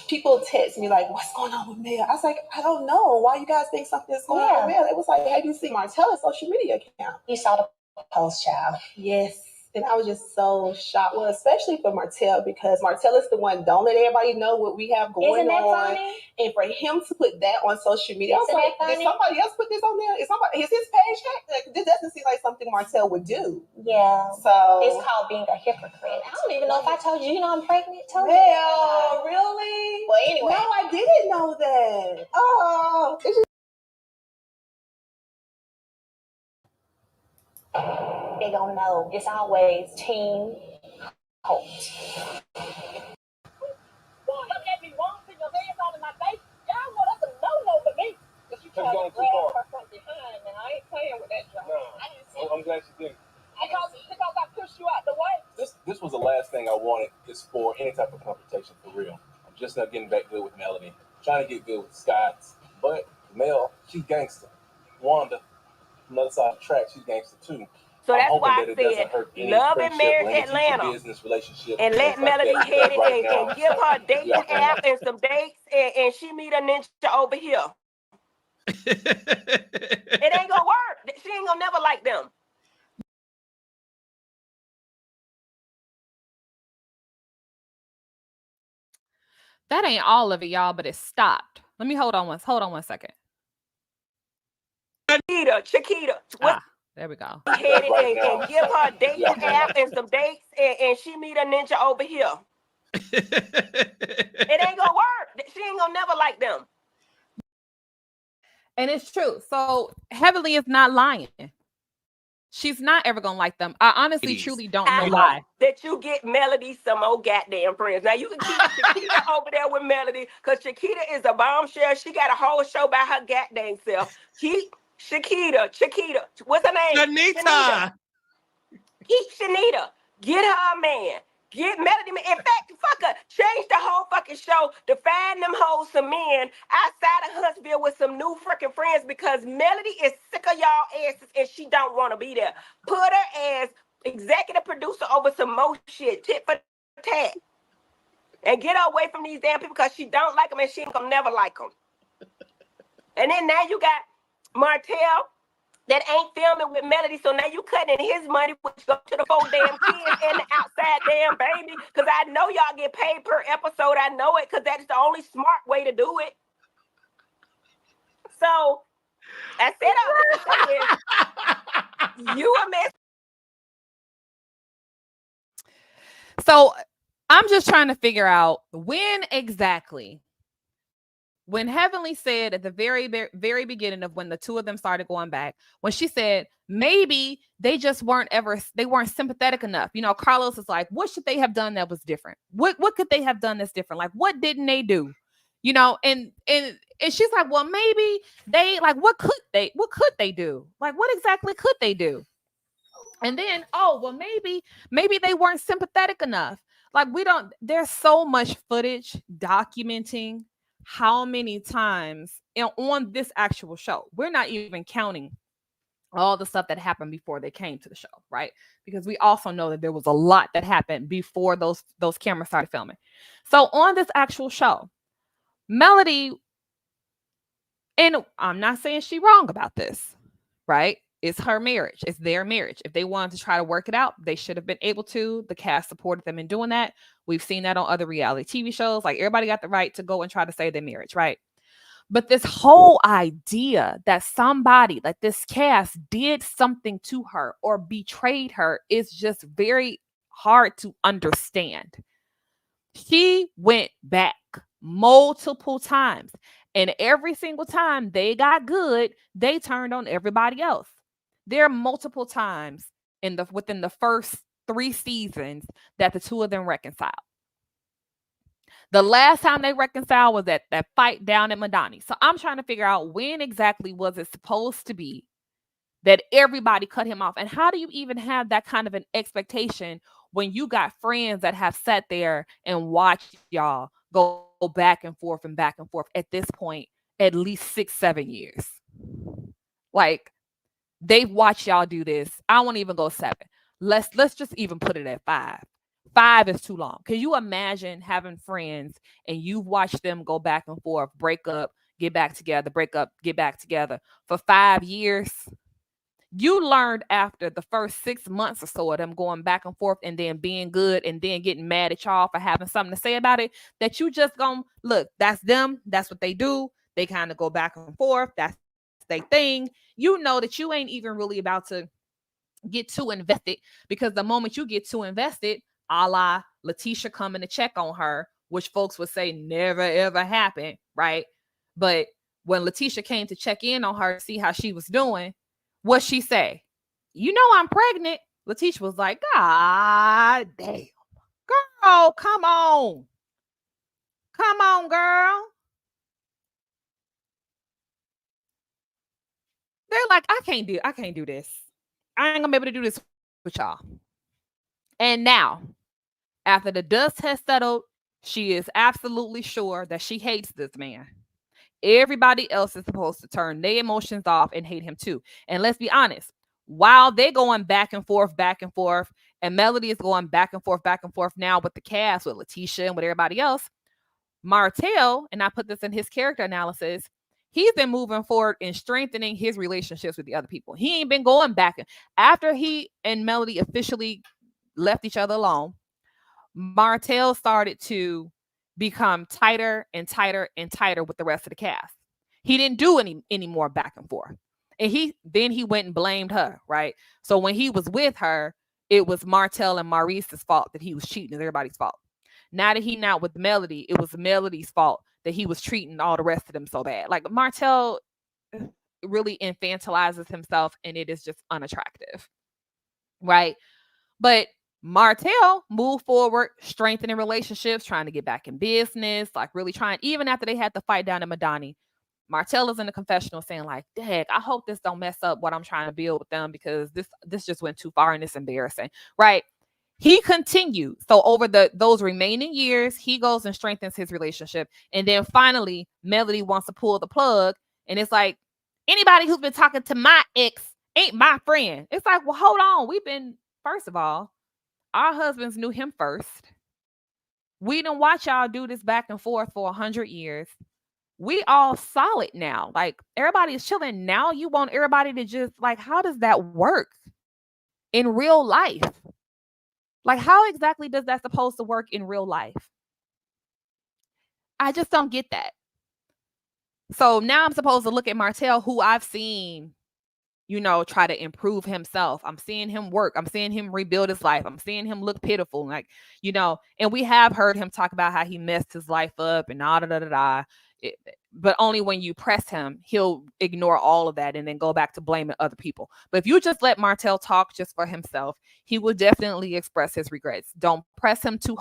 People text me like, what's going on with Mel? I was like, I don't know. Why you guys think something's going on with Mel? It was like, have you seen Martell's social media account? You saw the post, child. Yes. And I was just so shocked. Well, especially for Martell, because Martell is the one, don't let everybody know what we have going on. Funny? And for him to put that on social media, I was like, did somebody else put this on there? Is his page hacked? Like, this doesn't seem like something Martell would do. Yeah. So it's called being a hypocrite. I don't even know if I told you, I'm pregnant. Well, really? Well, anyway. No, I didn't know that. Oh, it's just they don't know. It's always Team Holt. Boy, look at me, wrong to your hands out of my face. Y'all know that's a no-no for me. But you tried to grab her from behind, and I ain't playing with that job. No, I'm glad you did. Because I pushed you out the way. This was the last thing I wanted is for any type of confrontation for real. I'm just not getting back good with Melody. Trying to get good with Scott. But Mel, she's gangster. Wanda, another side of the track, she's gangster too. So that's why I said, love and marry Atlanta. And let Melody hit it and give her a dating app and some dates, and she meet a ninja over here. It ain't gonna work. She ain't gonna never like them. That ain't all of it, y'all, but it stopped. Let me hold on one second. Chiquita. There we go. Hit it and give her a dating app and some dates, and she meet a ninja over here. It ain't gonna work. She ain't gonna never like them. And it's true. So Heavenly is not lying. She's not ever gonna like them. I honestly, truly don't know why. That you get Melody some more goddamn friends. Now you can keep Chiquita over there with Melody, because Chiquita is a bombshell. She got a whole show by her goddamn self. Keep Chiquita. What's her name? Shanita. Keep Shanita. Get her a man. Get Melody. In fact, fuck her. Change the whole fucking show to find them hoes some men outside of Huntsville with some new freaking friends, because Melody is sick of y'all asses and she don't want to be there. Put her as executive producer over some more shit, tit for tat. And get her away from these damn people, because she don't like them and she ain't gonna never like them. And then now you got Martell that ain't filming with Melody, so now you cutting in his money, which go to the 4 damn kids and the outside damn baby, because I know y'all get paid per episode. I know it, because that's the only smart way to do it. So I said I was going to say is, you a mess. So I'm just trying to figure out when exactly, when Heavenly said at the very beginning of when the two of them started going back, when she said maybe they just weren't sympathetic enough. You know, Carlos is like, what should they have done that was different? What could they have done that's different? Like, what didn't they do? You know, and she's like, well, maybe they like, what could they do? Like, what exactly could they do? And then, oh, well, maybe they weren't sympathetic enough. Like, there's so much footage documenting how many times on this actual show. We're not even counting all the stuff that happened before they came to the show, right? Because we also know that there was a lot that happened before those cameras started filming. So on this actual show, Melody, and I'm not saying she's wrong about this, right? It's her marriage. It's their marriage. If they wanted to try to work it out, they should have been able to. The cast supported them in doing that. We've seen that on other reality TV shows. Like, everybody got the right to go and try to save their marriage, right? But this whole idea that somebody, like this cast, did something to her or betrayed her is just very hard to understand. She went back multiple times, and every single time they got good, they turned on everybody else. There are multiple times within the first 3 seasons that the two of them reconciled. The last time they reconciled was at that fight down at Madani. So I'm trying to figure out when exactly was it supposed to be that everybody cut him off? And how do you even have that kind of an expectation when you got friends that have sat there and watched y'all go back and forth at this point, at least 6-7 years? Like, they've watched y'all do this. I won't even go 7. Let's just even put it at 5. 5 is too long. Can you imagine having friends and you've watched them go back and forth, break up, get back together, break up, get back together for 5 years? You learned after the first 6 months or so of them going back and forth and then being good and then getting mad at y'all for having something to say about it, that you just gonna look, that's them, that's what they do. They kind of go back and forth. That's their thing. You know that you ain't even really about to get too invested, because the moment you get too invested, a la Letitia coming to check on her, which folks would say never ever happened, right? But when Letitia came to check in on her to see how she was doing, what she say? You know I'm pregnant. Letitia was like, God damn. Girl, come on. Come on, girl. They're like, I can't do this. I ain't gonna be able to do this with y'all. And now, after the dust has settled, she is absolutely sure that she hates this man. Everybody else is supposed to turn their emotions off and hate him too. And let's be honest, while they're going back and forth, and Melody is going back and forth now with the cast, with Letitia and with everybody else, Martell, and I put this in his character analysis, he's been moving forward and strengthening his relationships with the other people. He ain't been going back. After he and Melody officially left each other alone, Martell started to become tighter and tighter and tighter with the rest of the cast. He didn't do any more back and forth. And he went and blamed her, right? So when he was with her, it was Martell and Maurice's fault that he was cheating. It's everybody's fault. Now that he's not with Melody, it was Melody's fault that he was treating all the rest of them so bad. Like, Martell really infantilizes himself, and it is just unattractive, right? But Martell moved forward, strengthening relationships, trying to get back in business, like really trying. Even after they had the fight down in Madani, Martell is in the confessional saying like, "Dang, I hope this don't mess up what I'm trying to build with them, because this just went too far and it's embarrassing," right? He continued. So over those remaining years, he goes and strengthens his relationship. And then finally, Melody wants to pull the plug. And it's like, anybody who's been talking to my ex ain't my friend. It's like, well, hold on. First of all, our husbands knew him first. We didn't watch y'all do this back and forth for 100 years. We all solid now. Like, everybody is chilling. Now you want everybody to just, like, how does that work in real life? Like, how exactly does that supposed to work in real life? I just don't get that. So now I'm supposed to look at Martell, who I've seen try to improve himself. I'm seeing him work. I'm seeing him rebuild his life. I'm seeing him look pitiful. Like, and we have heard him talk about how he messed his life up and but only when you press him, he'll ignore all of that and then go back to blaming other people. But if you just let Martell talk just for himself, he will definitely express his regrets. Don't press him too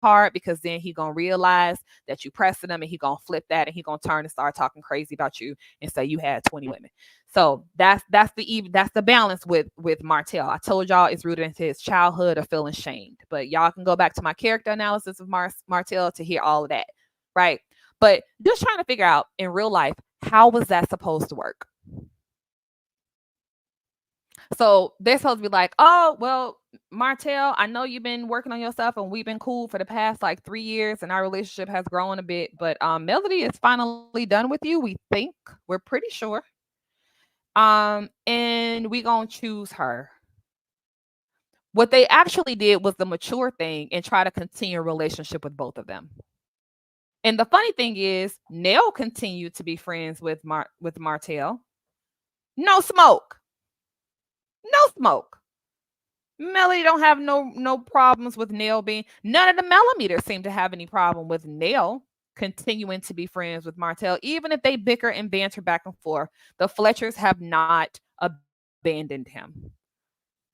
hard, because then he gonna realize that you pressing him, and he gonna flip that, and he gonna turn and start talking crazy about you and say you had 20 women. So that's the balance with Martell. I told y'all it's rooted into his childhood of feeling shamed. But y'all can go back to my character analysis of Martell to hear all of that, right? But just trying to figure out in real life, how was that supposed to work? So they're supposed to be like, oh, well, Martell, I know you've been working on yourself and we've been cool for the past like 3 years and our relationship has grown a bit, but Melody is finally done with you. We think, we're pretty sure. And we gonna choose her. What they actually did was the mature thing and try to continue a relationship with both of them. And the funny thing is, Nell continued to be friends with Martell. No smoke. No smoke. Melody don't have no problems with Nell being. None of the millimeters seem to have any problem with Nell continuing to be friends with Martell, even if they bicker and banter back and forth. The Fletchers have not abandoned him.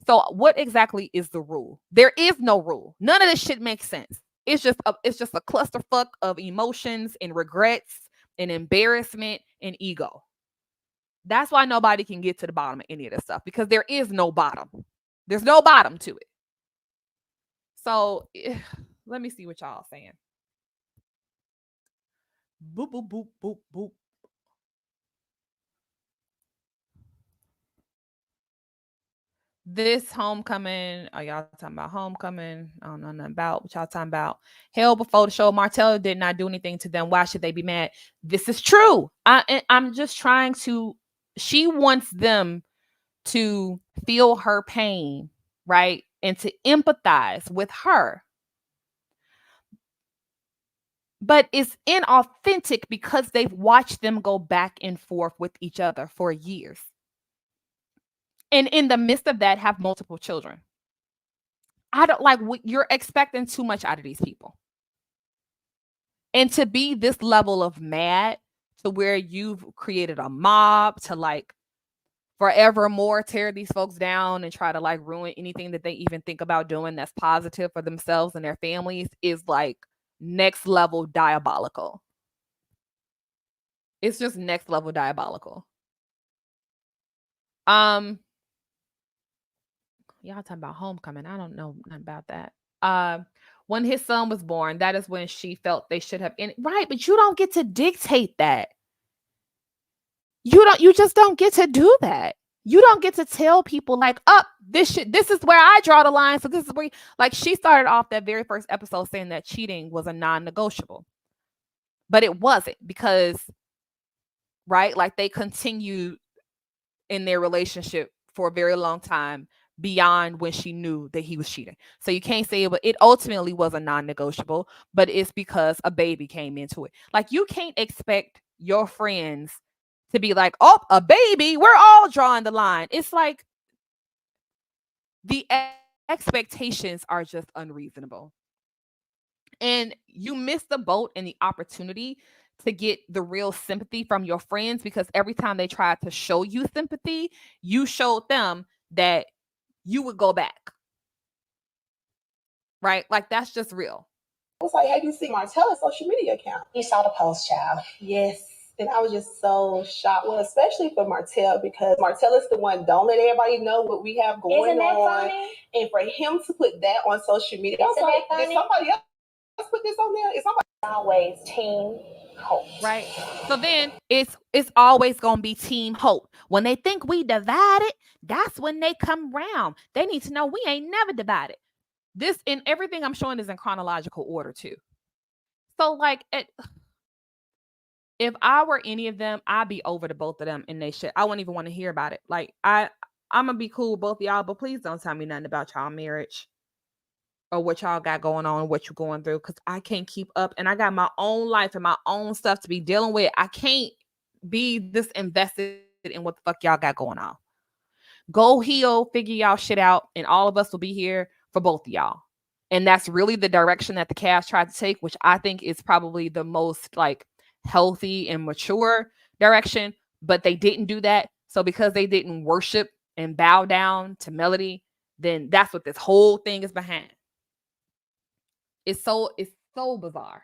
So what exactly is the rule? There is no rule. None of this shit makes sense. It's just a clusterfuck of emotions and regrets and embarrassment and ego. That's why nobody can get to the bottom of any of this stuff, because there is no bottom. There's no bottom to it. So let me see what y'all saying. Boop, boop, boop, boop, boop. This homecoming, are y'all talking about homecoming? I don't know nothing about what y'all talking about. Hell before the show, Martell did not do anything to them. Why should they be mad? This is true. I'm just trying to, she wants them to feel her pain, right? And to empathize with her. But it's inauthentic because they've watched them go back and forth with each other for years. And in the midst of that, have multiple children. I don't like what you're expecting too much out of these people. And to be this level of mad to where you've created a mob to like forevermore tear these folks down and try to like ruin anything that they even think about doing that's positive for themselves and their families is like next level diabolical. It's just next level diabolical. Y'all talking about homecoming. I don't know nothing about that. When his son was born, that is when she felt they should have right, but you don't get to dictate that. You just don't get to do that. You don't get to tell people like, this is where I draw the line. So this is where, like, she started off that very first episode saying that cheating was a non-negotiable, but it wasn't, because, right, like they continued in their relationship for a very long time beyond when she knew that he was cheating. So you can't say it ultimately was a non-negotiable, but it's because a baby came into it. Like, you can't expect your friends to be like, oh, a baby, we're all drawing the line. It's like the expectations are just unreasonable. And you miss the boat and the opportunity to get the real sympathy from your friends, because every time they tried to show you sympathy, you showed them that you would go back. Right? Like, that's just real. I was like, hey, you see Martell's social media account? You saw the post, child. Yes. And I was just so shocked. Well, especially for Martell, because Martell is the one, don't let everybody know what we have going Isn't that on. funny? And for him to put that on social media, I was Isn't like, that funny? did somebody else put this on there? Is somebody Always team hope. Right. So then it's always gonna be team hope. When they think we divided, that's when they come round. They need to know we ain't never divided. This, and everything I'm showing is in chronological order too. So like, if I were any of them, I'd be over to both of them and they shit. I wouldn't even want to hear about it. Like, I'm gonna be cool with both of y'all, but please don't tell me nothing about y'all marriage or what y'all got going on, what you're going through, because I can't keep up, and I got my own life and my own stuff to be dealing with. I can't be this invested in what the fuck y'all got going on. Go heal, figure y'all shit out, and all of us will be here for both of y'all. And that's really the direction that the cast tried to take, which I think is probably the most like healthy and mature direction, but they didn't do that. So because they didn't worship and bow down to Melody, then that's what this whole thing is behind. It's so bizarre.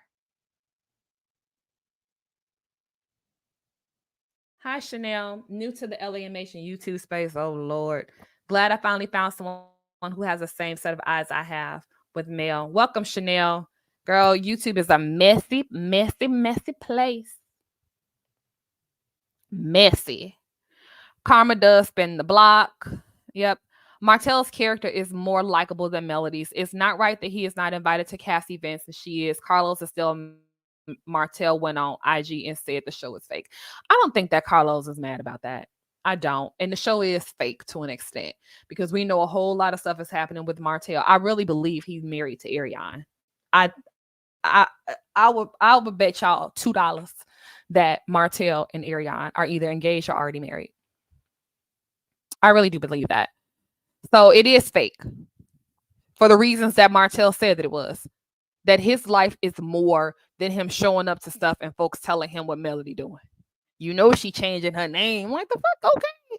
Hi, Chanel. New to the LAMation YouTube space. Oh, Lord. Glad I finally found someone who has the same set of eyes I have with Mel. Welcome, Chanel. Girl, YouTube is a messy, messy, messy place. Messy. Karma does spin the block. Yep. Martell's character is more likable than Melody's. It's not right that he is not invited to cast events and she is. Carlos is still. Martell went on IG and said the show is fake. I don't think that Carlos is mad about that. I don't. And the show is fake to an extent because we know a whole lot of stuff is happening with Martell. I really believe he's married to Ariane. I would bet y'all $2 that Martell and Ariane are either engaged or already married. I really do believe that. So it is fake for the reasons that Martell said that it was. That his life is more than him showing up to stuff and folks telling him what Melody doing. You know she changing her name. Like the fuck? Okay.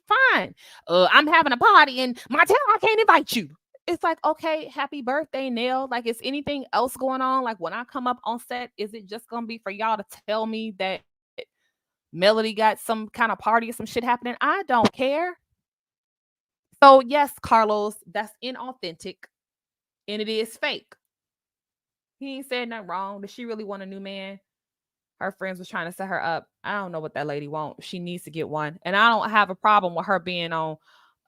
Fine. I'm having a party and Martell, I can't invite you. It's like, okay, happy birthday, Nell. Like, is anything else going on? Like when I come up on set, is it just gonna be for y'all to tell me that Melody got some kind of party or some shit happening? I don't care. So yes, Carlos, that's inauthentic and it is fake. He ain't said nothing wrong. Does she really want a new man? Her friends was trying to set her up. I don't know what that lady wants. She needs to get one. And I don't have a problem with her being on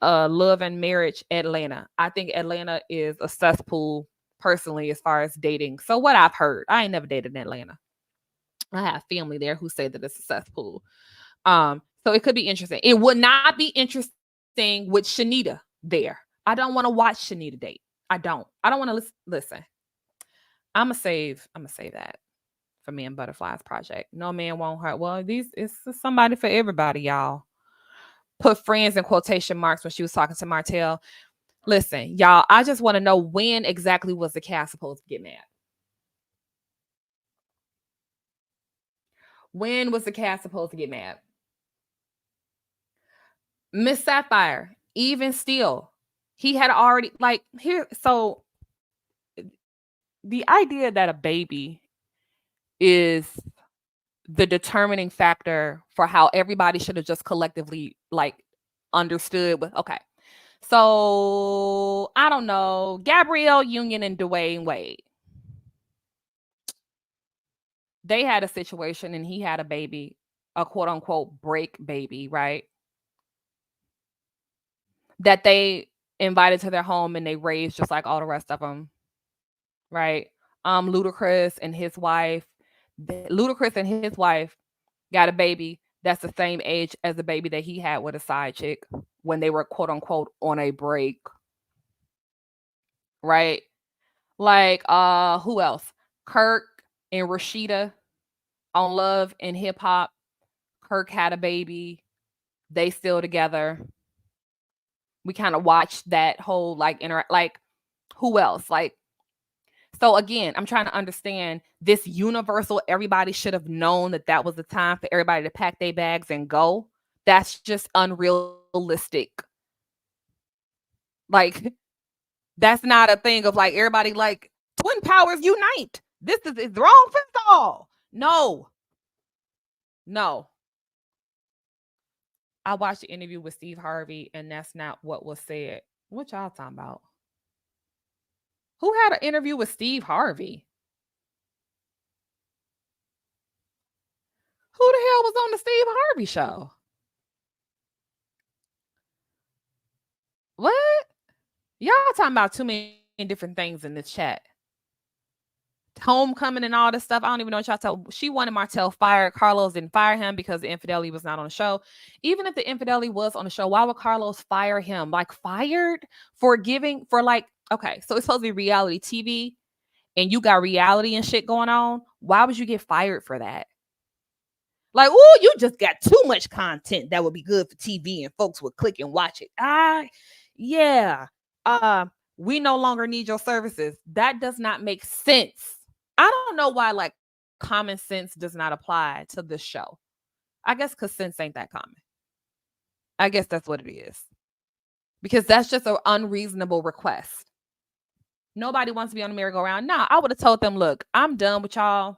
Love and Marriage Atlanta. I think Atlanta is a cesspool personally as far as dating. So what I've heard, I ain't never dated in Atlanta. I have family there who say that it's a cesspool. So it could be interesting. It would not be interesting with Shanita there. I don't want to watch Shanita date. I don't want to listen. I'm gonna save that for Me and Butterflies project. No man won't hurt. Well, it's somebody for everybody, y'all. Put friends in quotation marks when she was talking to Martell. Listen, y'all, I just want to know when exactly was the cast supposed to get mad? When was the cast supposed to get mad? Miss Sapphire, even still, he had already so the idea that a baby is the determining factor for how everybody should have just collectively understood. Okay. So I don't know, Gabrielle Union and Dwayne Wade. They had a situation and he had a baby, a quote unquote break baby, right? That they invited to their home and they raised just like all the rest of them. Right. Ludacris and his wife got a baby that's the same age as the baby that he had with a side chick when they were quote unquote on a break. Right. Like who else? Kirk and Rashida on Love and Hip Hop. Kirk had a baby. They still together. We kind of watched that whole who else? So again, I'm trying to understand this universal, everybody should have known that was the time for everybody to pack their bags and go. That's just unrealistic. That's not a thing of everybody twin powers unite. This is wrong for all. No. I watched the interview with Steve Harvey and that's not what was said. What y'all talking about? Who had an interview with Steve Harvey? Who the hell was on the Steve Harvey show? What? Y'all talking about too many different things in this chat. Homecoming and all this stuff. I don't even know what y'all tell. She wanted Martell fired. Carlos didn't fire him because the infidelity was not on the show. Even if the infidelity was on the show, why would Carlos fire him? Fired for giving for okay, so it's supposed to be reality TV and you got reality and shit going on. Why would you get fired for that? Like, oh, you just got too much content that would be good for TV and folks would click and watch it. Yeah. We no longer need your services. That does not make sense. I don't know why like common sense does not apply to this show. I guess because sense ain't that common. I guess that's what it is. Because that's just an unreasonable request. Nobody wants to be on the merry-go-round. Nah, I would have told them, look, I'm done with y'all.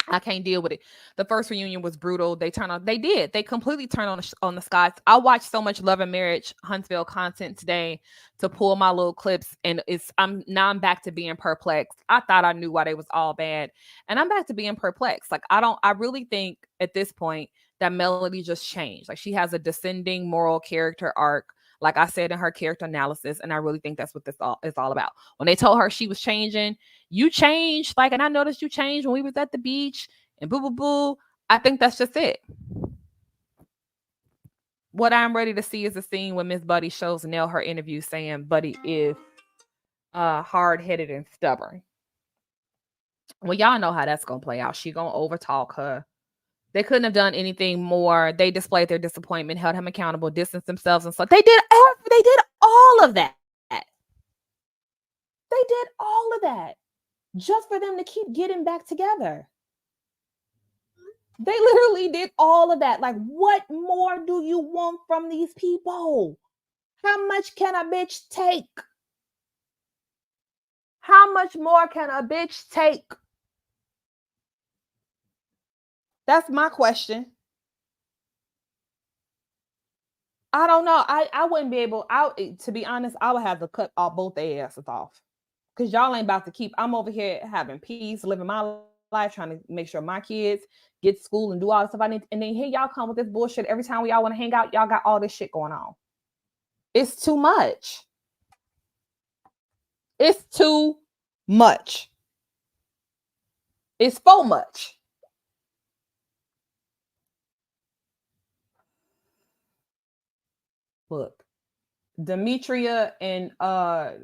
I can't deal with it. The first reunion was brutal. They completely turned on the Scotts. I watched so much Love and Marriage Huntsville content today to pull my little clips, and I'm back to being perplexed. I thought I knew why they was all bad, and I'm back to being perplexed. Like I really think at this point that Melody just changed. Like she has a descending moral character arc, like I said in her character analysis, and I really think that's what this is all about. When they told her she was changing, you changed, like, and I noticed you changed when we was at the beach and boo boo boo. I think that's just it. What I'm ready to see is a scene when Miss Buddy shows Nell her interview saying Buddy is hard-headed and stubborn. Well, y'all know how that's gonna play out. She gonna overtalk her. They couldn't have done anything more. They displayed their disappointment, held him accountable, distanced themselves, and so they did all of that. They did all of that just for them to keep getting back together. They literally did all of that. Like, what more do you want from these people? How much can a bitch take? How much more can a bitch take? That's my question. I don't know. I wouldn't be able, to be honest, I would have to cut all both their asses off. Because y'all ain't about to keep, I'm over here having peace, living my life, trying to make sure my kids get to school and do all the stuff I need. And then here y'all come with this bullshit. Every time we all want to hang out, y'all got all this shit going on. It's too much. It's too much. It's so much. Look, Demetria and Deshaun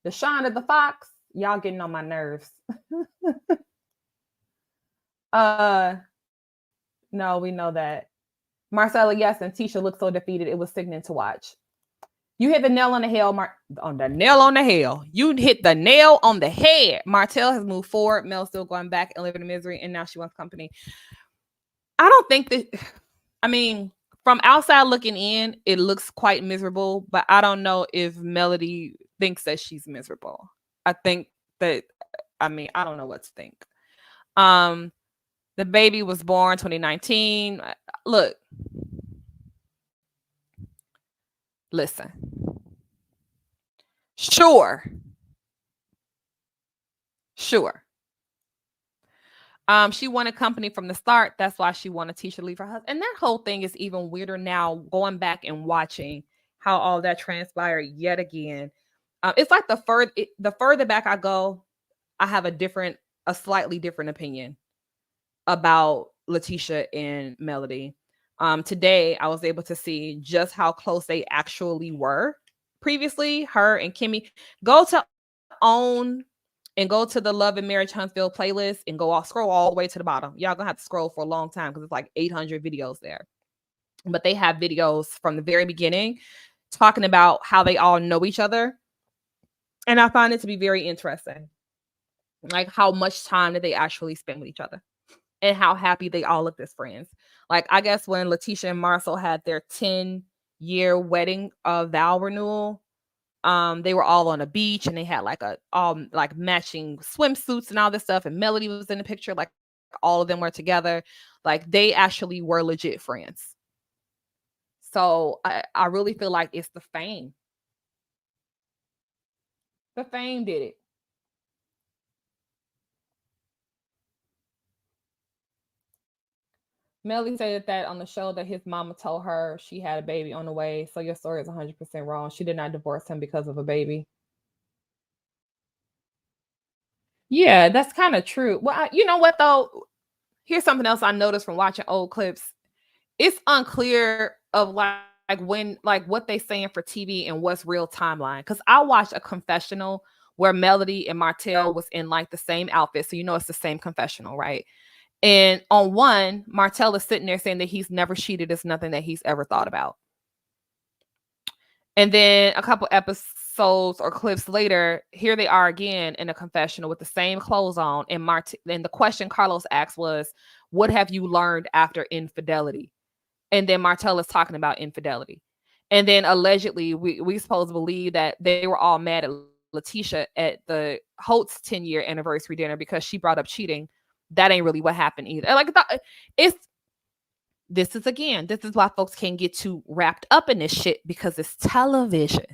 the Fox, y'all getting on my nerves. No, we know that. Marcella, yes, and Tisha looked so defeated. It was sickening to watch. You hit the nail on the head, You hit the nail on the head. Martell has moved forward. Mel's still going back and living in misery, and now she wants company. I don't think that, I mean, from outside looking in, it looks quite miserable, but I don't know if Melody thinks that she's miserable. I think that, I mean, I don't know what to think. The baby was born 2019. Look, listen. Sure. She wanted company from the start. That's why she wanted Tisha to leave her husband. And that whole thing is even weirder now, going back and watching how all that transpired yet again. It's like the further back I go, I have a slightly different opinion about Letitia and Melody. Today, I was able to see just how close they actually were previously. Her and Kimmy. Go to OWN and go to the Love and Marriage Huntsville playlist and scroll all the way to the bottom. Y'all gonna have to scroll for a long time because it's like 800 videos there. But they have videos from the very beginning talking about how they all know each other. And I find it to be very interesting. Like how much time did they actually spend with each other and how happy they all looked as friends. Like, I guess when Letitia and Marcel had their 10-year wedding vow renewal, they were all on a beach and they had like like matching swimsuits and all this stuff. And Melody was in the picture, like all of them were together. Like they actually were legit friends. So I really feel like it's the fame. The fame did it. Melody said that on the show that his mama told her she had a baby on the way. So your story is 100% wrong. She did not divorce him because of a baby. Yeah, that's kind of true. Well, you know what though? Here's something else I noticed from watching old clips. It's unclear of like what they saying for TV and what's real timeline. Because I watched a confessional where Melody and Martell was in like the same outfit. So you know it's the same confessional, right? And on one, Martell is sitting there saying that he's never cheated. It's nothing that he's ever thought about. And then a couple episodes or clips later, here they are again in a confessional with the same clothes on. And the question Carlos asked was, what have you learned after infidelity? And then Martell is talking about infidelity. And then allegedly, we supposed to believe that they were all mad at Letitia at the Holt's 10-year anniversary dinner because she brought up cheating. That ain't really what happened either. Like, this is why folks can't get too wrapped up in this shit, because it's television.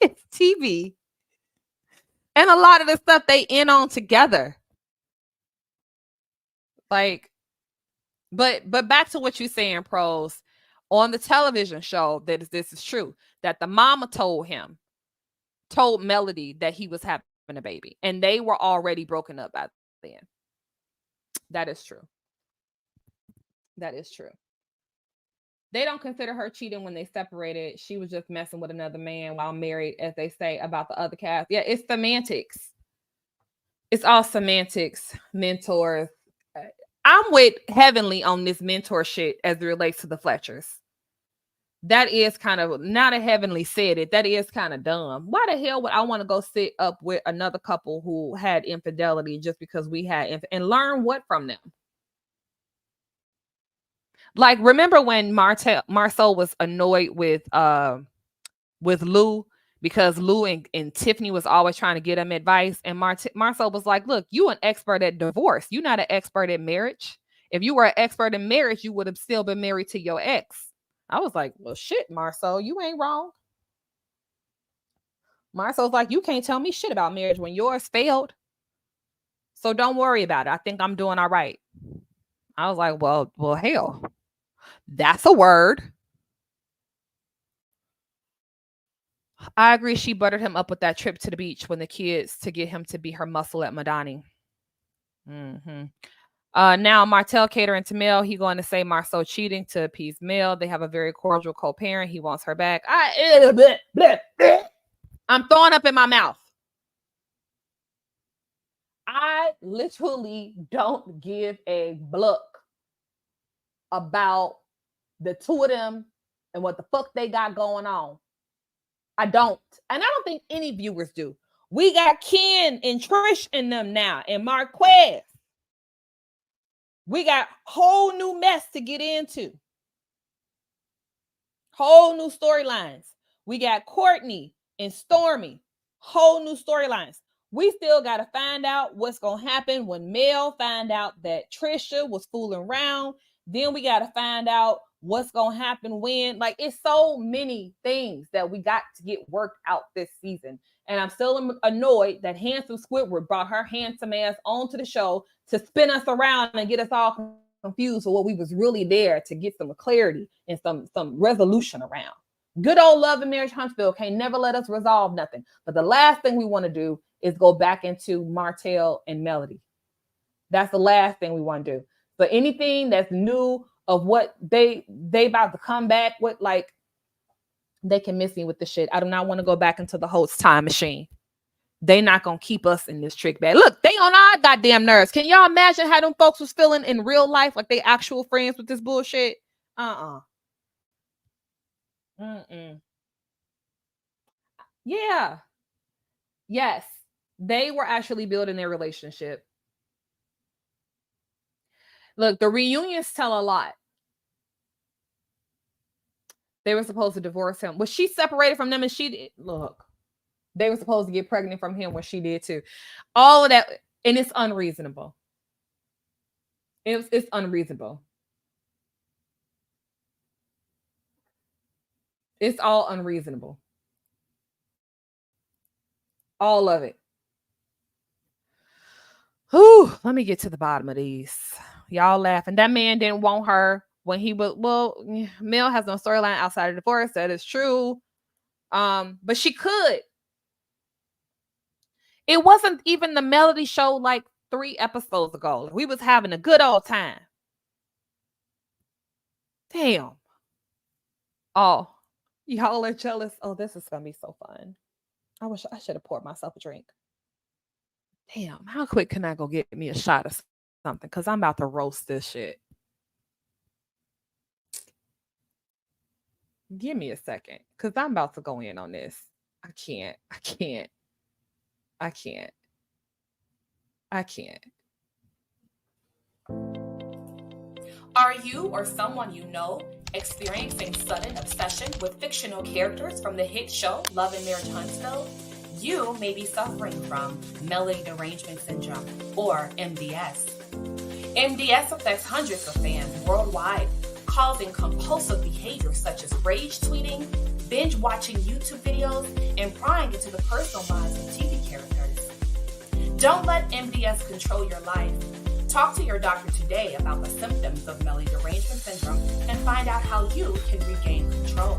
It's TV. And a lot of the stuff they in on together. Like, but back to what you're saying, Pros. On the television show, that this is true, that the mama told Melody that he was having a baby, and they were already broken up by then. That is true. That is true. They don't consider her cheating when they separated. She was just messing with another man while married, as they say about the other cast. Yeah, it's semantics. It's all semantics, mentors. I'm with Heavenly on this mentor shit as it relates to the Fletchers. That is kind of, now that Heavenly said it, that is kind of dumb. Why the hell would I want to go sit up with another couple who had infidelity just because we had and learn what from them? Like, remember when Marcel was annoyed with Lou because Lou and Tiffany was always trying to get him advice, and Marcel was like, look, you an expert at divorce. You're not an expert at marriage. If you were an expert in marriage, you would have still been married to your ex. I was like, well, shit, Marcel, you ain't wrong. Marcel's like, you can't tell me shit about marriage when yours failed. So don't worry about it. I think I'm doing all right. I was like, well, hell, that's a word. I agree. She buttered him up with that trip to the beach when the kids to get him to be her muscle at Madani. Now Martell catering to Mel. He going to say Marceau cheating to appease Mel. They have a very cordial co-parent. He wants her back. I'm throwing up in my mouth. I literally don't give a bluck about the two of them and what the fuck they got going on. I don't. And I don't think any viewers do. We got Ken and Trish in them now, and Marquez. We got whole new mess to get into. Whole new storylines. We got Courtney and Stormy. Whole new storylines. We still got to find out what's going to happen when Mel find out that Trisha was fooling around. Then we got to find out what's going to happen when. Like, it's so many things that we got to get worked out this season. And I'm still annoyed that Handsome Squidward brought her handsome ass onto the show to spin us around and get us all confused for what we was really there to get some clarity and some resolution around. Good old Love and Marriage Huntsville can't never let us resolve nothing. But the last thing we want to do is go back into Martell and Melody. That's the last thing we want to do. But anything that's new of what they about to come back with, like, they can miss me with the shit. I do not want to go back into the Holt's time machine. They not gonna keep us in this trick bag. Look, they on our goddamn nerves. Can y'all imagine how them folks was feeling in real life, like they actual friends with this bullshit? Yeah. Yes. They were actually building their relationship. Look, the reunions tell a lot. They were supposed to divorce him. Was she separated from them and she did? Look, they were supposed to get pregnant from him when she did too. All of that, and it's unreasonable. It's unreasonable. It's all unreasonable. All of it. Whew, let me get to the bottom of these. Y'all laughing. That man didn't want her when he was, well, Mel has no storyline outside of divorce. That is true. But she could. It wasn't even the Melody show like 3 episodes ago. We was having a good old time. Damn. Oh, y'all are jealous. Oh, this is going to be so fun. I wish I should have poured myself a drink. Damn, how quick can I go get me a shot of something because I'm about to roast this shit. Give me a second because I'm about to go in on this. I can't. Are you or someone you know experiencing sudden obsession with fictional characters from the hit show Love and Mayor Tunstall? You may be suffering from melody derangement syndrome or MDS. MDS affects hundreds of fans worldwide, causing compulsive behaviors such as rage tweeting, binge watching YouTube videos, and prying into the personal lives of TV characters. Don't let MDS control your life. Talk to your doctor today about the symptoms of melody derangement syndrome and find out how you can regain control.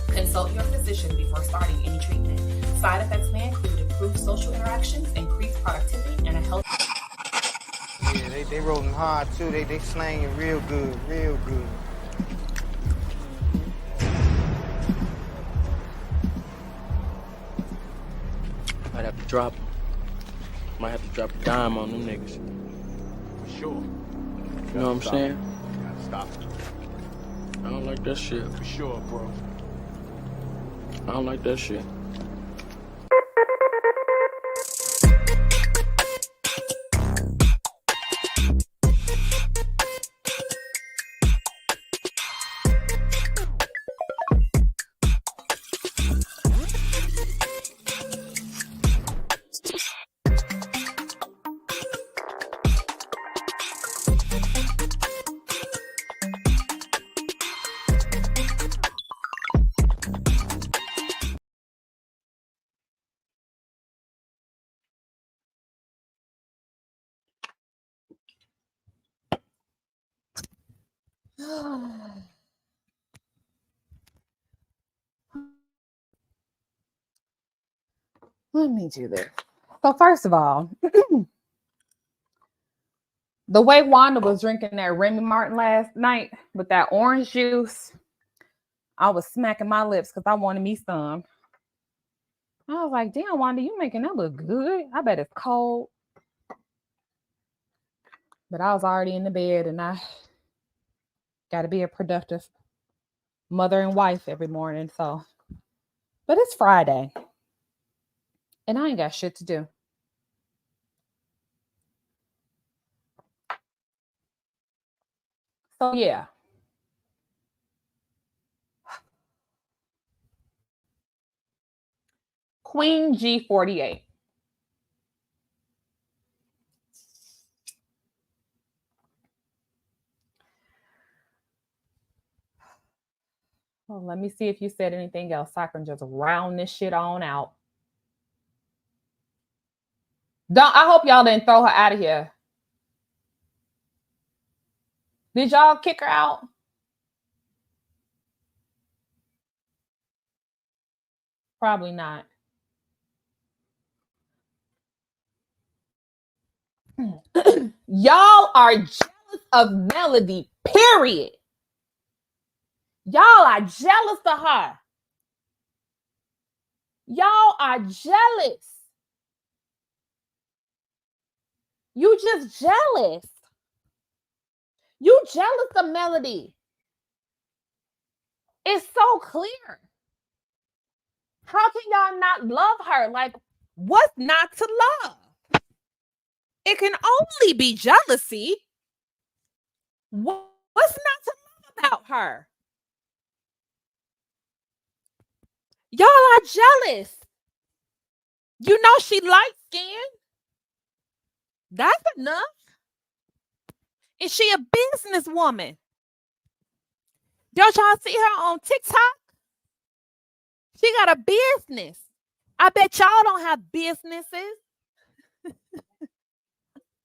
Consult your physician before starting any treatment. Side effects may include improved social interactions, increased productivity, and a healthy... Yeah, they rolling hard too. They slanging real good, real good. Might have to drop a dime on them niggas. For sure. You know what I'm saying? Gotta stop. I don't like that shit. For sure, bro. I don't like that shit. Let me do this. So first of all, the way Wanda was drinking that Remy Martin last night with that orange juice, I was smacking my lips because I wanted me some. I was like, damn, Wanda, you making that look good. I bet it's cold. But I was already in the bed and I got to be a productive mother and wife every morning. So, but it's Friday and I ain't got shit to do. So yeah. Queen G48. Well, let me see if you said anything else. I can just round this shit on out. I hope y'all didn't throw her out of here. Did y'all kick her out? Probably not. Y'all are jealous of Melody, period. Y'all are jealous of her. Y'all are jealous. You just jealous. You jealous of Melody. It's so clear. How can y'all not love her? Like, what's not to love? It can only be jealousy. What's not to love about her? Y'all are jealous. You know she light skinned. That's enough. Is she a businesswoman? Don't y'all see her on TikTok? She got a business. I bet y'all don't have businesses.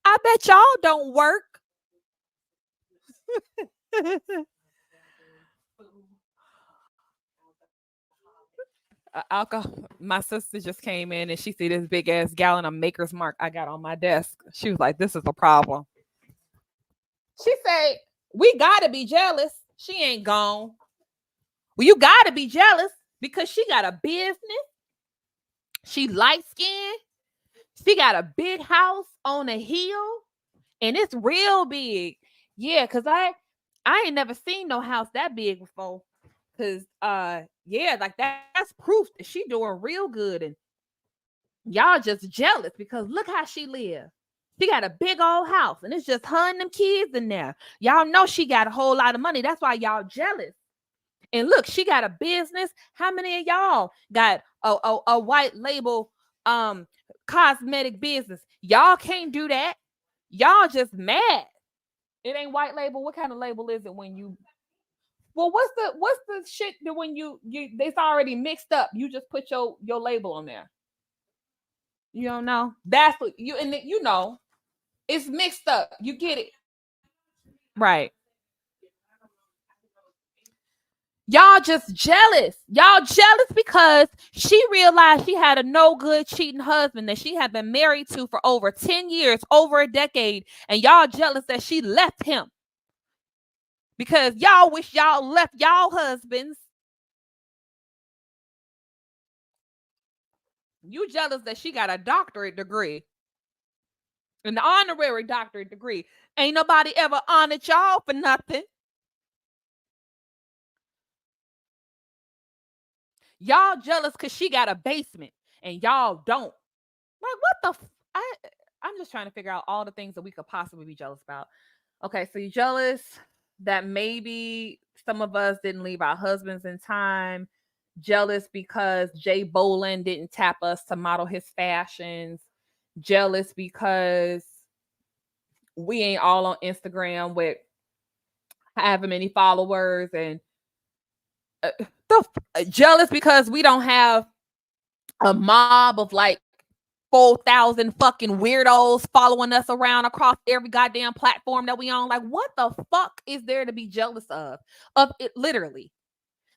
I bet y'all don't work. Alcohol. My sister just came in and she see this big ass gallon of Maker's Mark I got on my desk. She was like, this is a problem. She said, we gotta be jealous. She ain't gone. Well, you gotta be jealous because she got a business. She light skinned. She got a big house on a hill. And it's real big. Yeah, cause I ain't never seen no house that big before. Cause yeah, like that's proof that she doing real good, and y'all just jealous because look how she live. She got a big old house, and it's just her and them kids in there. Y'all know she got a whole lot of money. That's why y'all jealous. And look, she got a business. How many of y'all got a white label cosmetic business? Y'all can't do that. Y'all just mad. It ain't white label. What kind of label is it when you? Well, what's the shit that when you it's already mixed up? You just put your label on there. You don't know. That's what you and you know. It's mixed up. You get it. Right. Y'all just jealous. Y'all jealous because she realized she had a no good cheating husband that she had been married to for over 10 years, over a decade. And y'all jealous that she left him. Because y'all wish y'all left y'all husbands. You jealous that she got a doctorate degree. An honorary doctorate degree. Ain't nobody ever honored y'all for nothing. Y'all jealous because she got a basement and y'all don't. Like, what the? I'm just trying to figure out all the things that we could possibly be jealous about. Okay, so you're jealous that maybe some of us didn't leave our husbands in time. Jealous because Jay Bolin didn't tap us to model his fashions. Jealous because we ain't all on Instagram with however many followers, and jealous because we don't have a mob of like 4,000 fucking weirdos following us around across every goddamn platform that we on. Like, what the fuck is there to be jealous of? Of it, literally.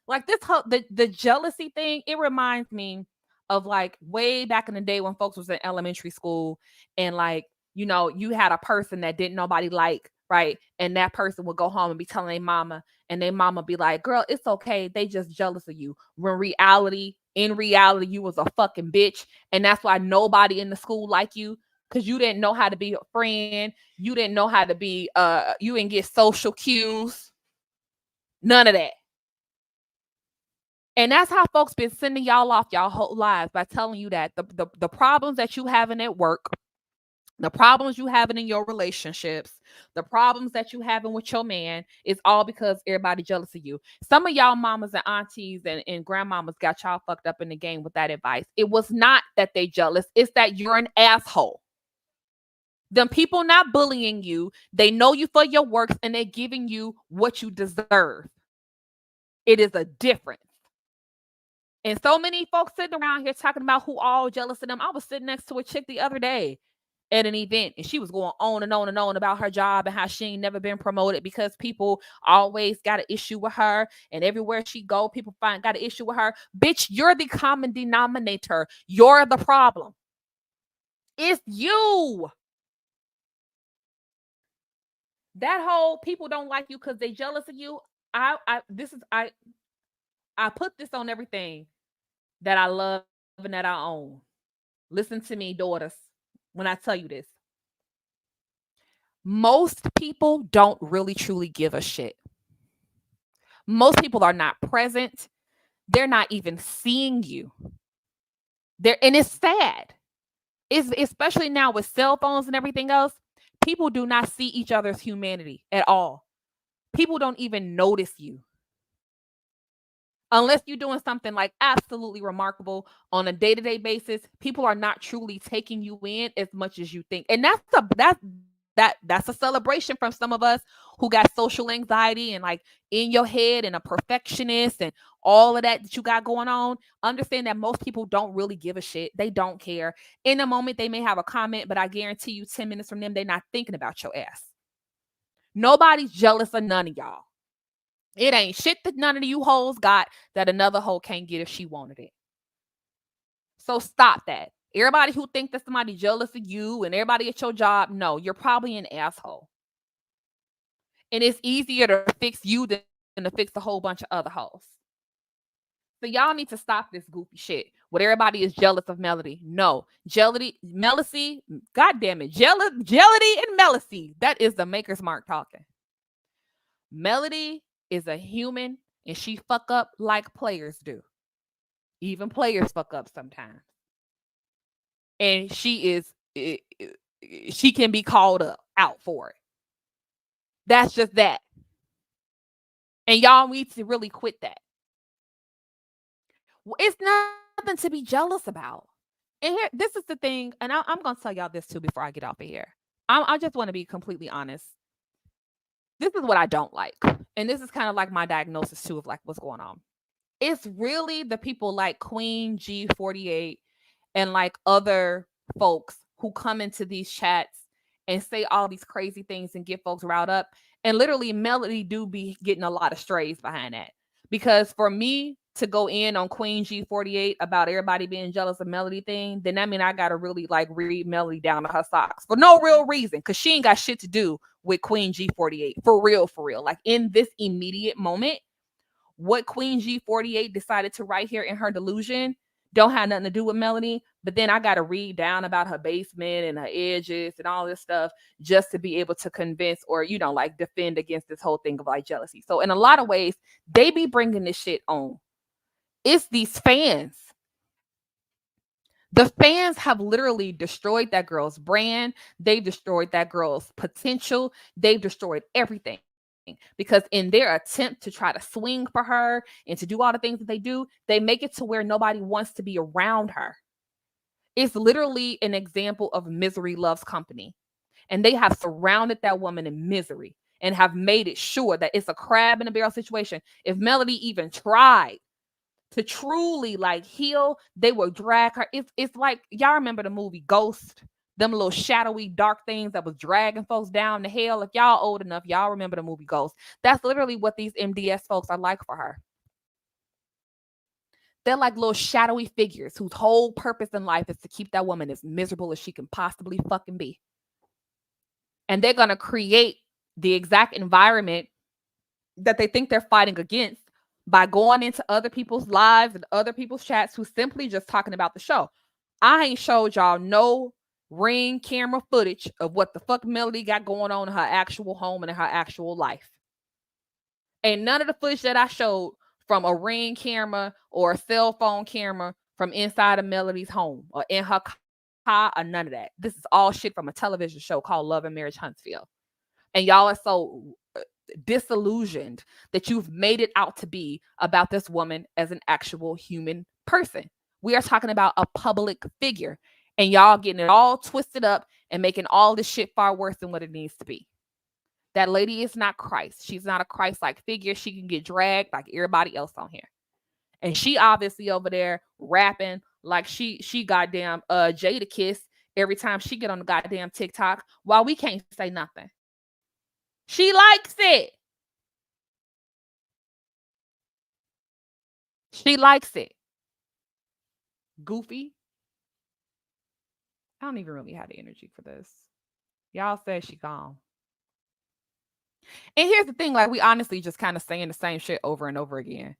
Like this whole the jealousy thing, it reminds me of like way back in the day when folks was in elementary school and like, you know, you had a person that didn't nobody like, right? And that person would go home and be telling their mama, and their mama be like, girl, it's okay. They just jealous of you. When in reality, you was a fucking bitch. And that's why nobody in the school like you, because you didn't know how to be a friend. You didn't know how to be, you didn't get social cues. None of that. And that's how folks been sending y'all off y'all whole lives by telling you that the problems that you having at work, the problems you having in your relationships, the problems that you having with your man is all because everybody jealous of you. Some of y'all mamas and aunties and grandmamas got y'all fucked up in the game with that advice. It was not that they jealous. It's that you're an asshole. Them people not bullying you. They know you for your works and they're giving you what you deserve. It is a difference. And so many folks sitting around here talking about who all jealous of them. I was sitting next to a chick the other day at an event, and she was going on and on and on about her job and how she ain't never been promoted because people always got an issue with her, and everywhere she go, people got an issue with her. Bitch, you're the common denominator. You're the problem. It's you. That whole people don't like you because they jealous of you. I put this on everything that I love and that I own. Listen to me, daughters, when I tell you this. Most people don't really truly give a shit. Most people are not present. They're not even seeing you. And it's sad. It's especially now with cell phones and everything else. People do not see each other's humanity at all. People don't even notice you. Unless you're doing something like absolutely remarkable on a day-to-day basis, people are not truly taking you in as much as you think. And that's a celebration from some of us who got social anxiety and like in your head and a perfectionist and all of that you got going on. Understand that most people don't really give a shit. They don't care. In a moment, they may have a comment, but I guarantee you 10 minutes from them, they're not thinking about your ass. Nobody's jealous of none of y'all. It ain't shit that none of you hoes got that another hoe can't get if she wanted it. So stop that. Everybody who thinks that somebody jealous of you and everybody at your job, no, you're probably an asshole. And it's easier to fix you than to fix a whole bunch of other hoes. So y'all need to stop this goofy shit. What everybody is jealous of Melody. No. Jealousy, God damn it. Jealousy and Melody. That is the Maker's Mark talking. Melody is a human and she fuck up like players do. Even players fuck up sometimes. And she can be called out for it. That's just that. And y'all need to really quit that. It's nothing to be jealous about. And here, this is the thing, and I'm going to tell y'all this too before I get off of here. I just want to be completely honest. This is what I don't like. And this is kind of like my diagnosis too of like what's going on. It's really the people like Queen G48 and like other folks who come into these chats and say all these crazy things and get folks riled up. And literally Melody do be getting a lot of strays behind that. Because for me to go in on Queen G48 about everybody being jealous of Melody thing, then that means I got to really like read Melody down to her socks for no real reason. Because she ain't got shit to do with Queen G48. For real. Like in this immediate moment, what Queen G48 decided to write here in her delusion don't have nothing to do with Melody, but then I got to read down about her basement and her edges and all this stuff just to be able to convince or, you know, like defend against this whole thing of like jealousy. So in a lot of ways, they be bringing this shit on. It's these fans. The fans have literally destroyed that girl's brand. They've destroyed that girl's potential. They've destroyed everything. Because in their attempt to try to swing for her and to do all the things that they do, they make it to where nobody wants to be around her. It's literally an example of misery loves company. And they have surrounded that woman in misery and have made it sure that it's a crab in a barrel situation. If Melody even tried to truly like heal, they will drag her. It's like, y'all remember the movie Ghost? Them little shadowy dark things that was dragging folks down to hell. If y'all old enough, y'all remember the movie Ghost. That's literally what these MDS folks are like for her. They're like little shadowy figures whose whole purpose in life is to keep that woman as miserable as she can possibly fucking be. And they're going to create the exact environment that they think they're fighting against by going into other people's lives and other people's chats who's simply just talking about the show. I ain't showed y'all no Ring camera footage of what the fuck Melody got going on in her actual home and in her actual life. And none of the footage that I showed from a Ring camera or a cell phone camera from inside of Melody's home or in her car or none of that. This is all shit from a television show called Love and Marriage Huntsville. And y'all are so disillusioned that you've made it out to be about this woman as an actual human person. We are talking about a public figure. And y'all getting it all twisted up and making all this shit far worse than what it needs to be. That lady is not Christ. She's not a Christ-like figure. She can get dragged like everybody else on here. And she obviously over there rapping like she goddamn Jadakiss every time she get on the goddamn TikTok while we can't say nothing. She likes it. She likes it. Goofy. I don't even really have the energy for this. Y'all said she gone. And here's the thing, like we honestly just kind of saying the same shit over and over again.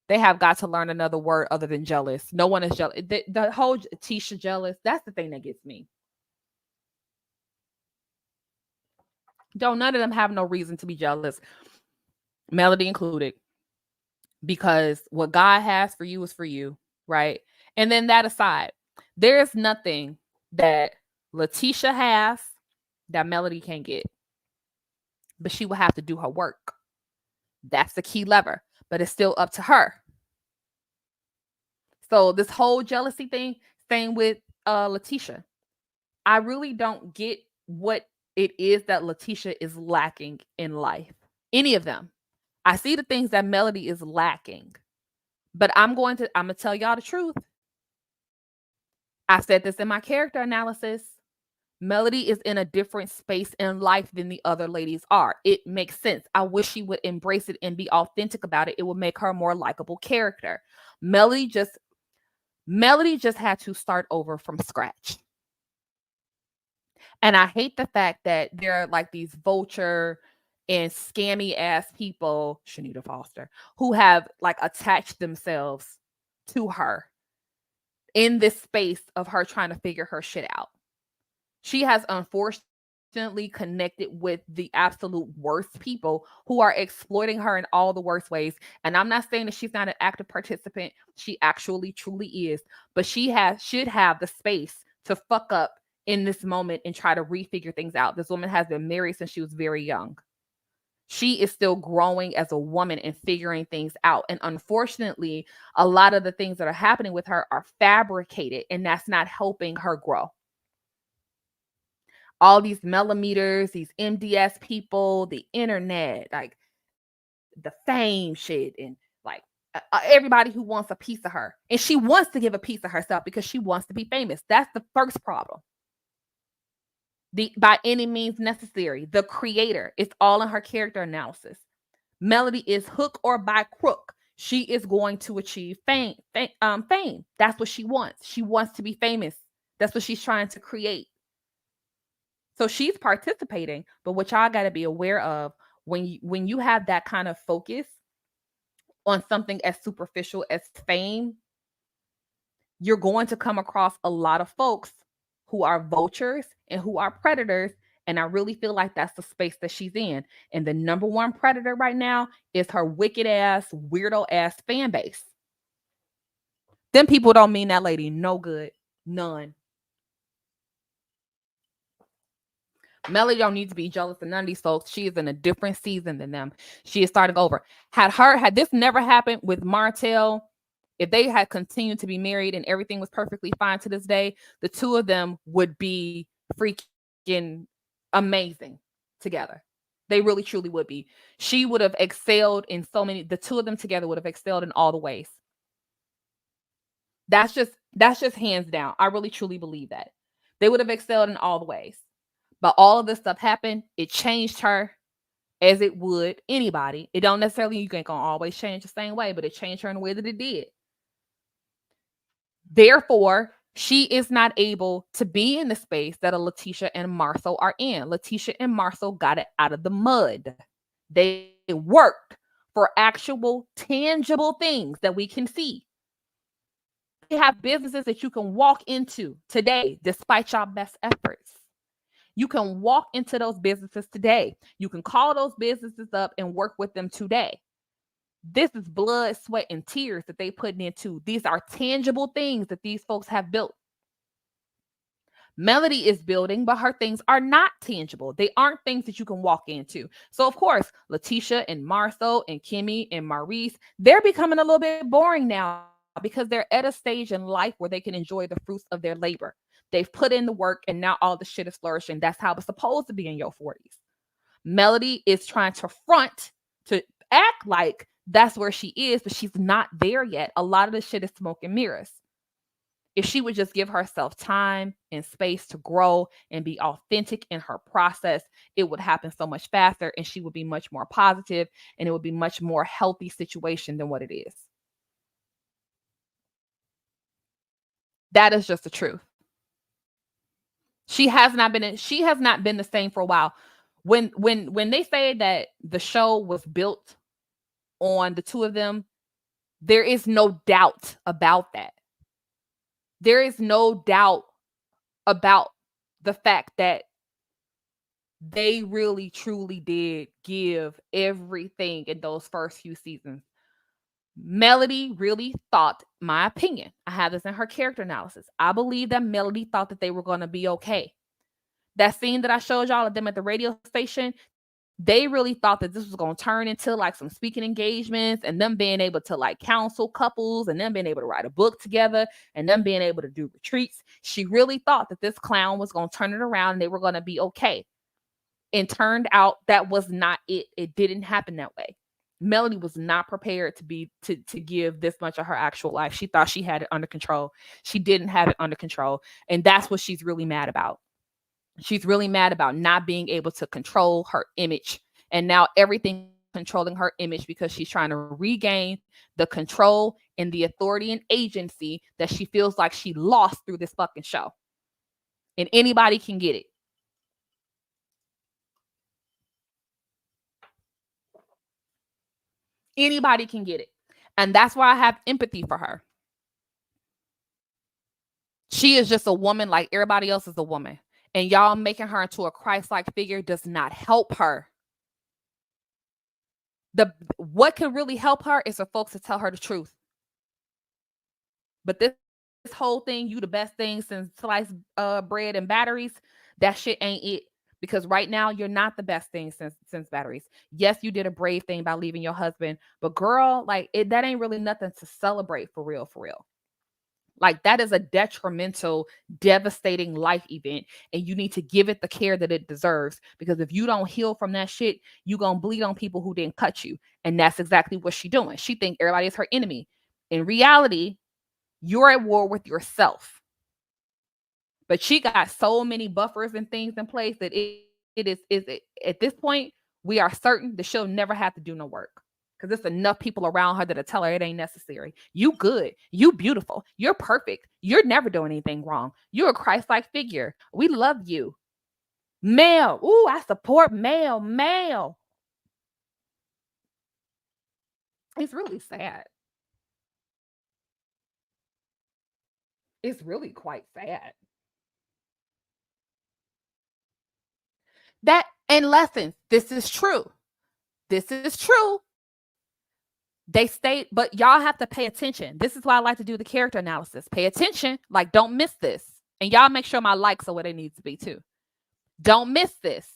They have got to learn another word other than jealous. No one is jealous. The whole Tisha jealous, that's the thing that gets me. Don't none of them have no reason to be jealous, Melody included, because what God has for you is for you, right? And then that aside, there is nothing that Letitia has that Melody can't get. But she will have to do her work. That's the key lever. But it's still up to her. So this whole jealousy thing, same with Letitia. I really don't get what it is that Letitia is lacking in life. Any of them. I see the things that Melody is lacking. But I'm going to tell y'all the truth. I said this in my character analysis. Melody is in a different space in life than the other ladies are. It makes sense. I wish she would embrace it and be authentic about it. It would make her a more likable character. Melody just had to start over from scratch. And I hate the fact that there are like these vulture and scammy ass people, Shanita Foster, who have like attached themselves to her in this space of her trying to figure her shit out. She has unfortunately connected with the absolute worst people who are exploiting her in all the worst ways. And I'm not saying that she's not an active participant. She actually truly is. But she should have the space to fuck up in this moment and try to refigure things out. This woman has been married since she was very young. She is still growing as a woman and figuring things out. And unfortunately, a lot of the things that are happening with her are fabricated, and that's not helping her grow. All these millimeters, these MDS people, the internet, like the fame shit, and like everybody who wants a piece of her. And she wants to give a piece of herself because she wants to be famous. That's the first problem. By any means necessary. The creator, it's all in her character analysis. Melody is hook or by crook. She is going to achieve fame. That's what she wants. She wants to be famous. That's what she's trying to create. So she's participating, but what y'all got to be aware of when you have that kind of focus on something as superficial as fame, you're going to come across a lot of folks who are vultures and who are predators. And I really feel like that's the space that she's in. And the number one predator right now is her wicked ass, weirdo ass fan base. Them people don't mean that lady no good. None. Melody don't need to be jealous of none of these folks. She is in a different season than them. She is starting over. Had this never happened with Martell, if they had continued to be married and everything was perfectly fine to this day, the two of them would be freaking amazing together. They really, truly would be. She would have excelled in so many, the two of them together would have excelled in all the ways. That's just hands down. I really, truly believe that. They would have excelled in all the ways. But all of this stuff happened. It changed her as it would anybody. It don't necessarily, you ain't gonna always change the same way, but it changed her in the way that it did. Therefore, she is not able to be in the space that a Letitia and Marcel are in. Letitia and Marcel got it out of the mud. They worked for actual tangible things that we can see. They have businesses that you can walk into today despite your best efforts. You can walk into those businesses today. You can call those businesses up and work with them today. This is blood, sweat, and tears that they put into. These are tangible things that these folks have built. Melody is building, but her things are not tangible. They aren't things that you can walk into. So, of course, Letitia and Marcel and Kimmy and Maurice, they're becoming a little bit boring now because they're at a stage in life where they can enjoy the fruits of their labor. They've put in the work and now all the shit is flourishing. That's how it's supposed to be in your 40s. Melody is trying to front, to act like that's where she is, but she's not there yet. A lot of the shit is smoke and mirrors. If she would just give herself time and space to grow and be authentic in her process, it would happen so much faster and she would be much more positive and it would be much more healthy situation than what it is. That is just the truth. She has not been the same for a while. When they say that the show was built on the two of them, there is no doubt about that. There is no doubt about the fact that they really truly did give everything in those first few seasons. Melody really thought, my opinion, I have this in her character analysis, I believe that Melody thought that they were going to be okay. That scene that I showed y'all of them at the radio station, they really thought that this was going to turn into like some speaking engagements and them being able to like counsel couples and them being able to write a book together and them being able to do retreats. She really thought that this clown was going to turn it around and they were going to be okay. And turned out that was not it. It didn't happen that way. Melody was not prepared to give this much of her actual life. She thought she had it under control. She didn't have it under control. And that's what she's really mad about. She's really mad about not being able to control her image. And now everything controlling her image because she's trying to regain the control and the authority and agency that she feels like she lost through this fucking show. And anybody can get it. Anybody can get it. And that's why I have empathy for her. She is just a woman like everybody else is a woman. And y'all making her into a Christ-like figure does not help her. What can really help her is for folks to tell her the truth. But this whole thing, you the best thing since sliced bread and batteries, that shit ain't it. Because right now you're not the best thing since batteries. Yes, you did a brave thing by leaving your husband, but girl, like that ain't really nothing to celebrate for real, for real. Like that is a detrimental, devastating life event, and you need to give it the care that it deserves. Because if you don't heal from that shit, you gonna bleed on people who didn't cut you, and that's exactly what she doing. She think everybody is her enemy. In reality, you're at war with yourself. But she got so many buffers and things in place that it is at this point, we are certain that she'll never have to do no work. Because there's enough people around her that'll tell her it ain't necessary. You good. You beautiful. You're perfect. You're never doing anything wrong. You're a Christ-like figure. We love you. Male. Ooh, I support male. Male. It's really sad. It's really quite sad. That and lessons. This is true. This is true. They state, but y'all have to pay attention. This is why I like to do the character analysis. Pay attention. Like, don't miss this. And y'all make sure my likes are where they need to be too. Don't miss this.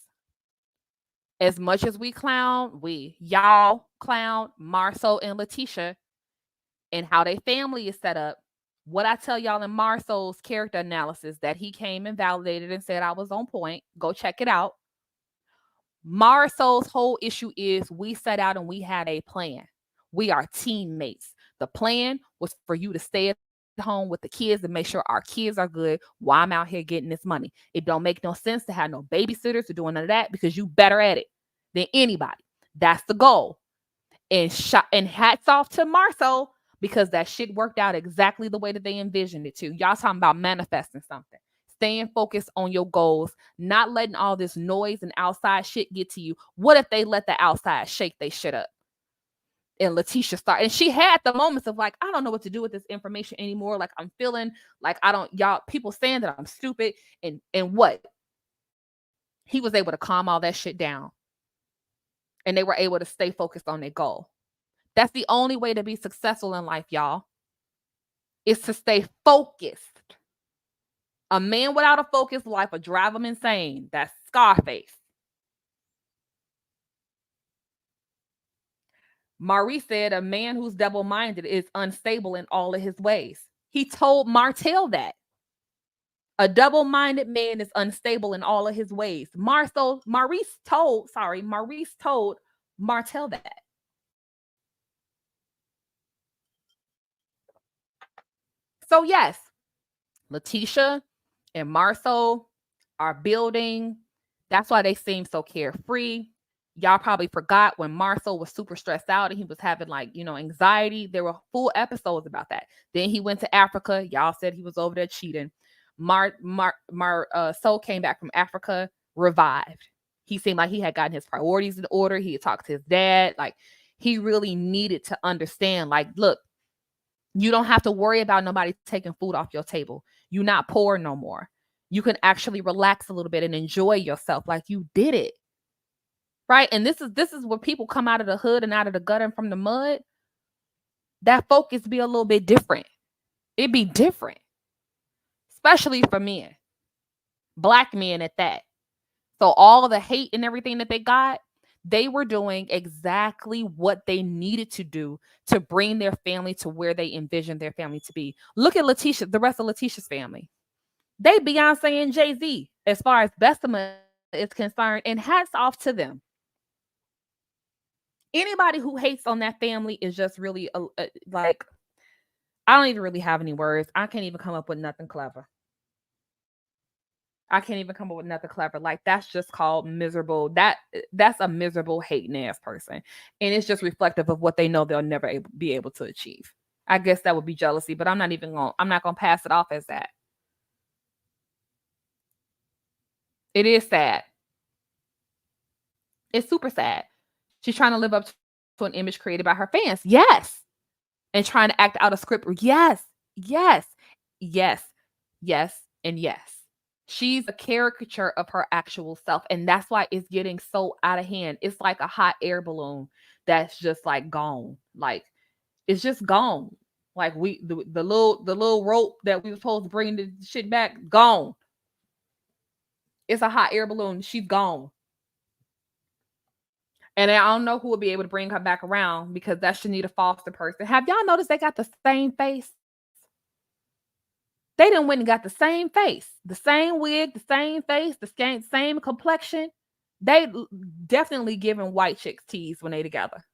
As much as we clown, y'all clown Marsau and Letitia and how their family is set up. What I tell y'all in Marsau's character analysis that he came and validated and said I was on point. Go check it out. Marsau's whole issue is we set out and we had a plan. We are teammates. The plan was for you to stay at home with the kids and make sure our kids are good while I'm out here getting this money. It don't make no sense to have no babysitters or doing none of that because you better at it than anybody. That's the goal. And hats off to Marsau because that shit worked out exactly the way that they envisioned it to. Y'all talking about manifesting something. Staying focused on your goals, not letting all this noise and outside shit get to you. What if they let the outside shake they shit up? And Letitia started, and she had the moments of like, I don't know what to do with this information anymore. Like I'm feeling like y'all people saying that I'm stupid. And what? He was able to calm all that shit down. And they were able to stay focused on their goal. That's the only way to be successful in life, y'all. Is to stay focused. A man without a focused life will drive him insane. That's Scarface. Maurice said a man who's double-minded is unstable in all of his ways. He told Martell that. A double-minded man is unstable in all of his ways. Maurice told Martell that. So yes, Letitia and Marsau are building. That's why they seem so carefree. Y'all probably forgot when Marsau was super stressed out and he was having like, anxiety. There were full episodes about that. Then he went to Africa. Y'all said he was over there cheating. Marsau came back from Africa, revived. He seemed like he had gotten his priorities in order. He had talked to his dad. Like he really needed to understand, like, look, you don't have to worry about nobody taking food off your table. You're not poor no more. You can actually relax a little bit and enjoy yourself like you did it. Right? And this is where people come out of the hood and out of the gutter and from the mud. That focus be a little bit different. It'd be different. Especially for men. Black men at that. So all of the hate and everything that they got, they were doing exactly what they needed to do to bring their family to where they envisioned their family to be. Look at Letitia, the rest of Letitia's family. They Beyonce and Jay-Z as far as Bessemer is concerned, and hats off to them. Anybody who hates on that family is just really like, I don't even really have any words. I can't even come up with nothing clever. Like that's just called miserable. That's a miserable, hating ass person. And it's just reflective of what they know they'll never be able to achieve. I guess that would be jealousy, but I'm not gonna pass it off as that. It is sad. It's super sad. She's trying to live up to an image created by her fans. Yes. And trying to act out a script. Yes. Yes. Yes. Yes. And yes. She's a caricature of her actual self. And that's why it's getting so out of hand. It's like a hot air balloon that's just like gone. Like it's just gone. Like the little rope that we were supposed to bring the shit back, gone. It's a hot air balloon. She's gone. And I don't know who will be able to bring her back around because that's Shanita Foster person. Have y'all noticed they got the same face? They done went and got the same face, the same wig, the same face, the same complexion. They definitely giving white chicks tease when they together.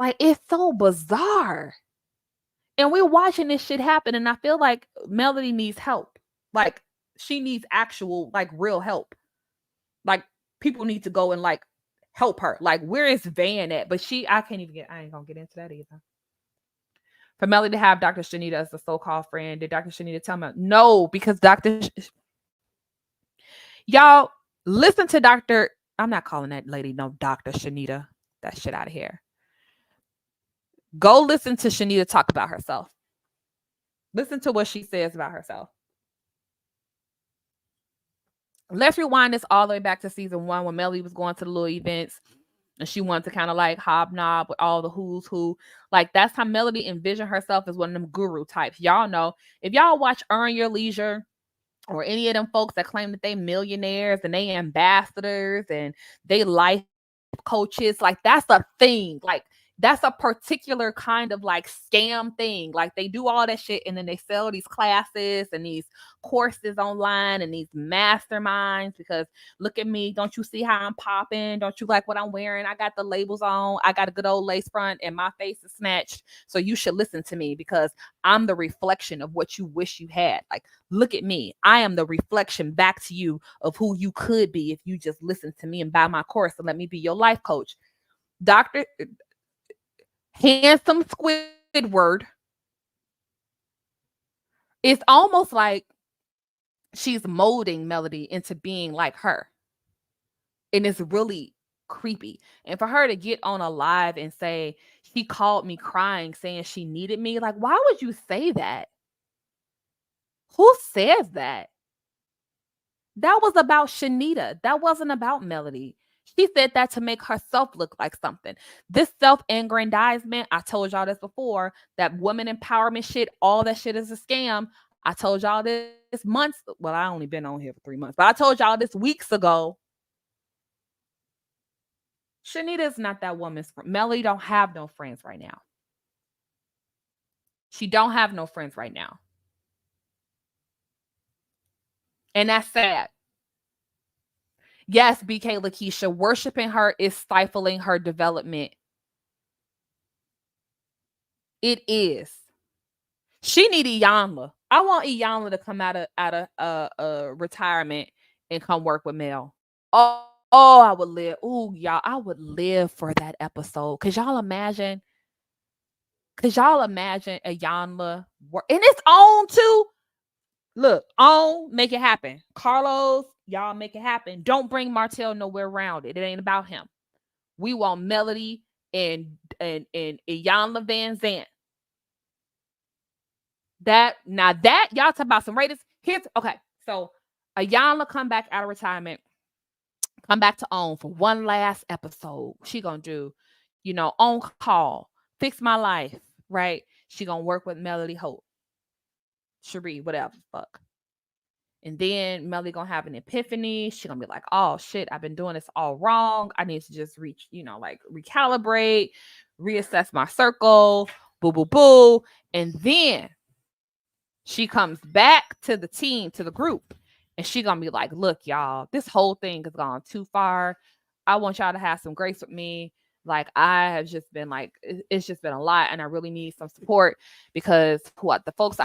Like, it's so bizarre. And we're watching this shit happen, and I feel like Melody needs help. Like, she needs actual, like, real help. Like, people need to go and, like, help her. Like, where is Van at? But I ain't gonna get into that either. For Melody to have Dr. Shanita as a so-called friend, did Dr. Shanita tell me? No, because y'all listen to Dr. I'm not calling that lady no Dr. Shanita. That shit out of here. Go listen to Shanita talk about herself. Listen to what she says about herself. Let's rewind this all the way back to season 1 when Melody was going to the little events. And she wanted to kind of like hobnob with all the who's who. Like, that's how Melody envisioned herself as one of them guru types. Y'all know, if y'all watch Earn Your Leisure or any of them folks that claim that they millionaires and they ambassadors and they life coaches, like, that's a thing. Like, that's a particular kind of like scam thing. Like, they do all that shit and then they sell these classes and these courses online and these masterminds because look at me. Don't you see how I'm popping? Don't you like what I'm wearing? I got the labels on. I got a good old lace front and my face is snatched. So you should listen to me because I'm the reflection of what you wish you had. Like, look at me. I am the reflection back to you of who you could be if you just listen to me and buy my course and let me be your life coach. Dr. Handsome Squidward. It's almost like she's molding Melody into being like her. And it's really creepy. And for her to get on a live and say, she called me crying, saying she needed me. Like, why would you say that? Who says that? That was about Shanita. That wasn't about Melody. She said that to make herself look like something. This self-aggrandizement, I told y'all this before, that woman empowerment shit, all that shit is a scam. I told y'all this months. Well, I only been on here for 3 months, but I told y'all this weeks ago. Shanita is not that woman's friend. Melody don't have no friends right now. She don't have no friends right now. And that's sad. Yes, BK Lakeisha, worshiping her is stifling her development. It is. She need Iyanla. I want Iyanla to come out of retirement and come work with Mel. Oh, I would live. Oh, y'all, I would live for that episode. Cause y'all imagine Iyanla work, and it's on too. Look, on, make it happen. Carlos, y'all make it happen. Don't bring Martell nowhere around it. It ain't about him. We want Melody and Iyanla Vanzant. That y'all talk about some ratings. Okay. So Iyanla come back out of retirement, come back to OWN for one last episode. She gonna do, on call, fix my life, right? She gonna work with Melody Hope. Cherie, whatever, fuck. And then Melody gonna have an epiphany. She gonna be like, oh shit, I've been doing this all wrong. I need to just recalibrate, reassess my circle, boo, boo, boo. And then she comes back to the team, to the group, and she gonna be like, look, y'all, this whole thing has gone too far. I want y'all to have some grace with me. Like, I have just been like, it's just been a lot, and I really need some support because the folks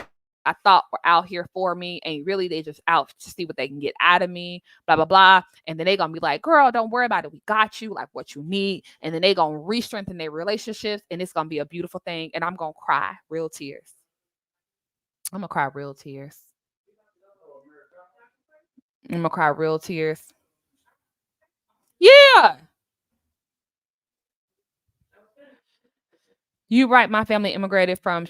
I thought were out here for me, and really they just out to see what they can get out of me, blah, blah, blah. And then they gonna be like, girl, don't worry about it. We got you, like what you need. And then they gonna re-strengthen their relationships, and it's gonna be a beautiful thing. And I'm gonna cry real tears. I'm gonna cry real tears. I'm gonna cry real tears. Yeah. You right. My family immigrated from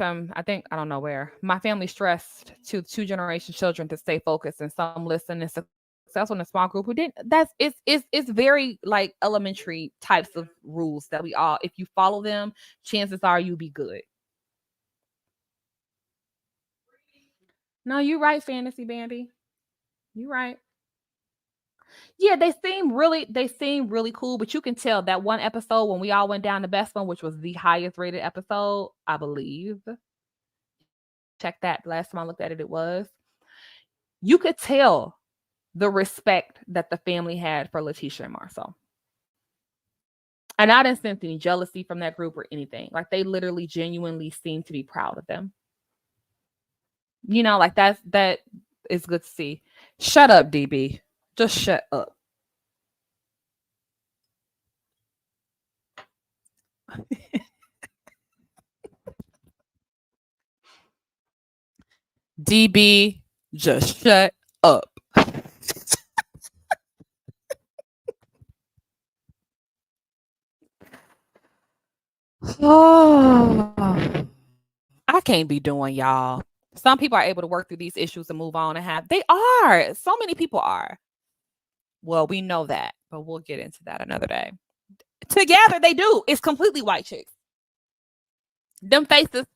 I think I don't know where. My family stressed to 2 generation children to stay focused, and some listen and successful in a small group who didn't. It's very like elementary types of rules that we all, if you follow them, chances are you'll be good. No, you right, Fantasy Bambi. You right. Yeah, they seem really cool, but you can tell that one episode when we all went down to Best One, which was the highest rated episode, I believe. Check that. Last time I looked at it, it was. You could tell the respect that the family had for Letitia and Marcel. And I didn't sense any jealousy from that group or anything. Like they literally genuinely seemed to be proud of them. You know, like that is good to see. Shut up, DB. Just shut up. DB, just shut up. Oh, I can't be doing y'all. Some people are able to work through these issues and move on and have. They are. So many people are. Well, we know that, but we'll get into that another day. Together, they do. It's completely white chicks. Them faces.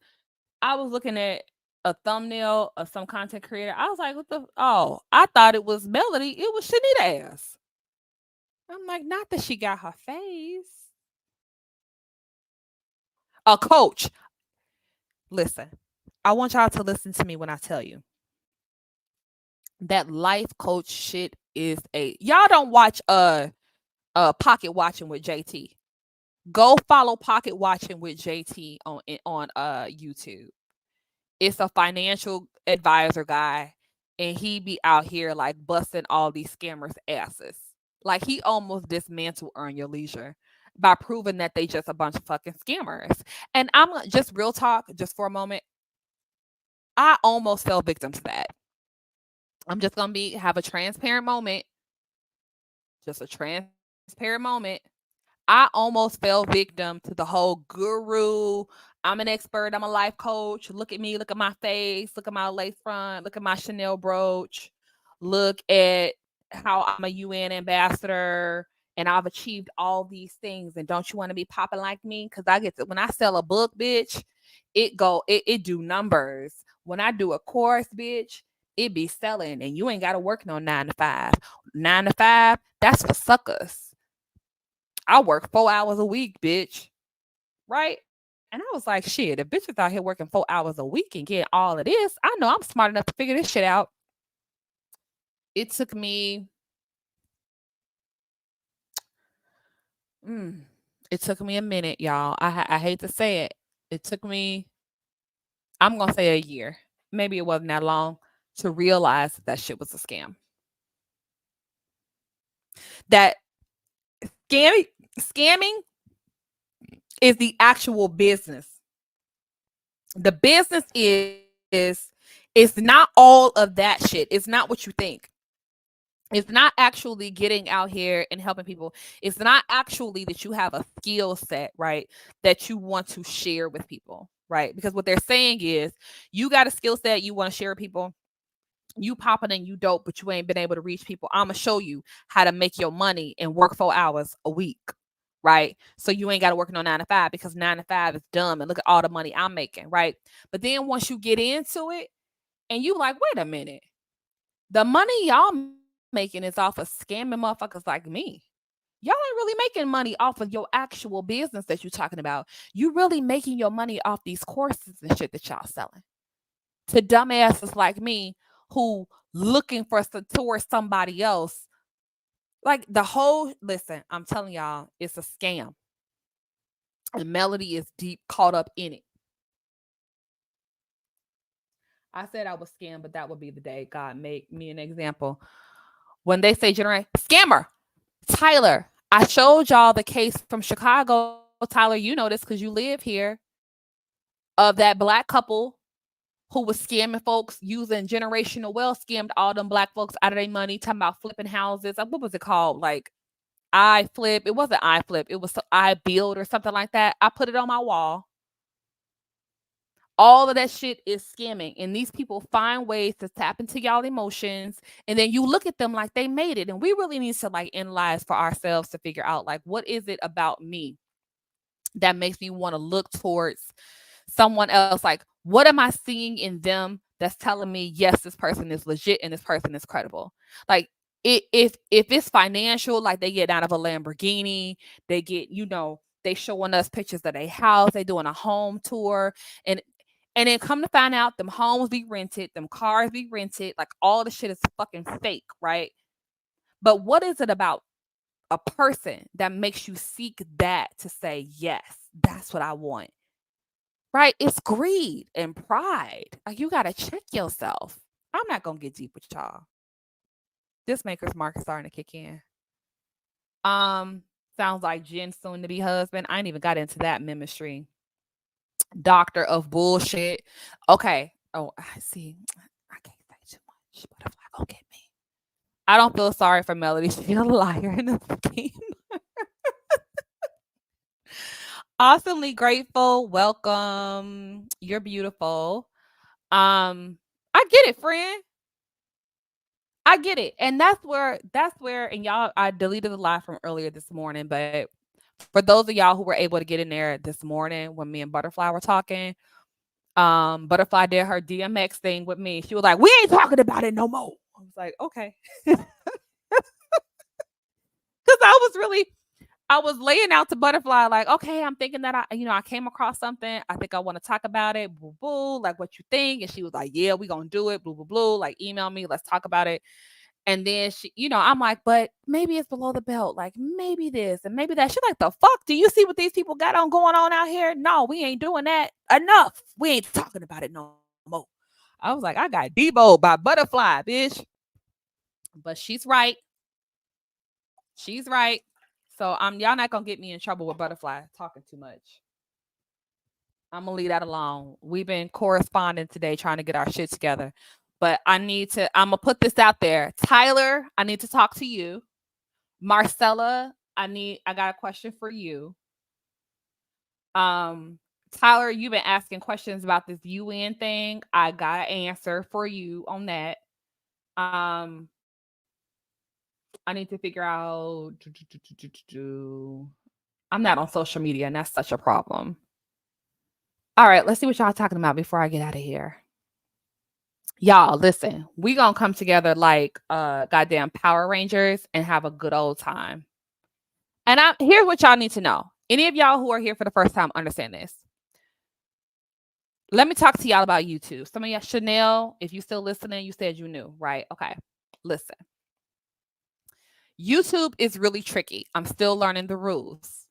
I was looking at a thumbnail of some content creator. I was like, what the? Oh, I thought it was Melody. It was Shanita ass. I'm like, not that she got her face. A coach. Listen, I want y'all to listen to me when I tell you that life coach shit is y'all don't watch Pocket Watching with JT. Go follow Pocket Watching with JT on YouTube. It's a financial advisor guy, and he be out here like busting all these scammers' asses. Like he almost dismantled Earn Your Leisure by proving that they just a bunch of fucking scammers. And I'm just real talk, just for a moment. I almost fell victim to that. I'm just gonna have a transparent moment. Just a transparent moment. I almost fell victim to the whole guru. I'm an expert. I'm a life coach. Look at me. Look at my face. Look at my lace front. Look at my Chanel brooch. Look at how I'm a UN ambassador and I've achieved all these things. And don't you want to be popping like me? Because I get to, when I sell a book, bitch, it do numbers. When I do a course, bitch, it be selling, and you ain't got to work no 9 to 5. 9 to 5, that's for suckers. I work 4 hours a week, bitch. Right? And I was like, shit, if bitches out here working 4 hours a week and getting all of this, I know I'm smart enough to figure this shit out. It took me a minute, y'all. I hate to say it. It took me, I'm going to say a year. Maybe it wasn't that long to realize that shit was a scam. That scamming is the actual business. The business is it's not all of that shit. It's not what you think. It's not actually getting out here and helping people. It's not actually that you have a skill set, right, that you want to share with people, right? Because what they're saying is you got a skill set you want to share with people. You popping and you dope, but you ain't been able to reach people. I'm going to show you how to make your money and work 4 hours a week, right? So you ain't got to work no 9 to 5 because 9 to 5 is dumb and look at all the money I'm making, right? But then once you get into it and you like, wait a minute, the money y'all making is off of scamming motherfuckers like me. Y'all ain't really making money off of your actual business that you're talking about. You really making your money off these courses and shit that y'all selling to dumbasses like me who looking for towards somebody else. Like the whole, listen, I'm telling y'all, it's a scam. And Melody is deep caught up in it. I said I was scammed, but that would be the day God made me an example. When they say generate scammer, Tyler, I showed y'all the case from Chicago. Tyler, you know this because you live here, of that black couple who was scamming folks using generational wealth, scammed all them black folks out of their money, talking about flipping houses. What was it called? Like iFlip. It wasn't iFlip. It was iBuild or something like that. I put it on my wall. All of that shit is scamming. And these people find ways to tap into y'all emotions. And then you look at them like they made it. And we really need to like analyze for ourselves to figure out like, what is it about me that makes me want to look towards someone else? Like, what am I seeing in them that's telling me, yes, this person is legit and this person is credible? Like, if it's financial, like they get out of a Lamborghini, they get, they showing us pictures of their house, they doing a home tour, and then come to find out them homes be rented, them cars be rented, like all the shit is fucking fake, right? But what is it about a person that makes you seek that to say, yes, that's what I want? Right? It's greed and pride. Like, you got to check yourself. I'm not going to get deep with y'all. This Maker's Mark is starting to kick in. Sounds like Jen's soon to be husband. I ain't even got into that ministry. Doctor of bullshit. Okay. Oh, I see. I can't say too much. Butterfly gonna get me. I don't feel sorry for Melody. She's a liar in this game. Awesomely grateful. Welcome. You're beautiful. I get it, friend. I get it. And that's where, and y'all, I deleted the live from earlier this morning, but for those of y'all who were able to get in there this morning when me and Butterfly were talking, Butterfly did her DMX thing with me. She was like, we ain't talking about it no more. I was like, okay. Because I was laying out to Butterfly, like, okay, I'm thinking that I came across something. I think I want to talk about it. Boo, boo, like what you think. And she was like, yeah, we going to do it. Boo, boo, boo. Like, email me. Let's talk about it. And then she, I'm like, but maybe it's below the belt. Like, maybe this and maybe that. She's like, the fuck? Do you see what these people got going on out here? No, we ain't doing that. Enough. We ain't talking about it no more. I was like, I got Debo by Butterfly, bitch. But she's right. She's right. So y'all not gonna get me in trouble with Butterfly talking too much. I'm gonna leave that alone. We've been corresponding today, trying to get our shit together. But I'm gonna put this out there. Tyler, I need to talk to you. Marcella, I got a question for you. Tyler, you've been asking questions about this UN thing. I got an answer for you on that. I need to figure out. I'm not on social media, and that's such a problem. All right, let's see what y'all talking about before I get out of here. Y'all, listen, we gonna come together like goddamn Power Rangers and have a good old time. And here's what y'all need to know. Any of y'all who are here for the first time understand this. Let me talk to y'all about YouTube. Some of y'all, Chanel, if you still listening, you said you knew, right? Okay, listen. YouTube is really tricky. I'm still learning the rules.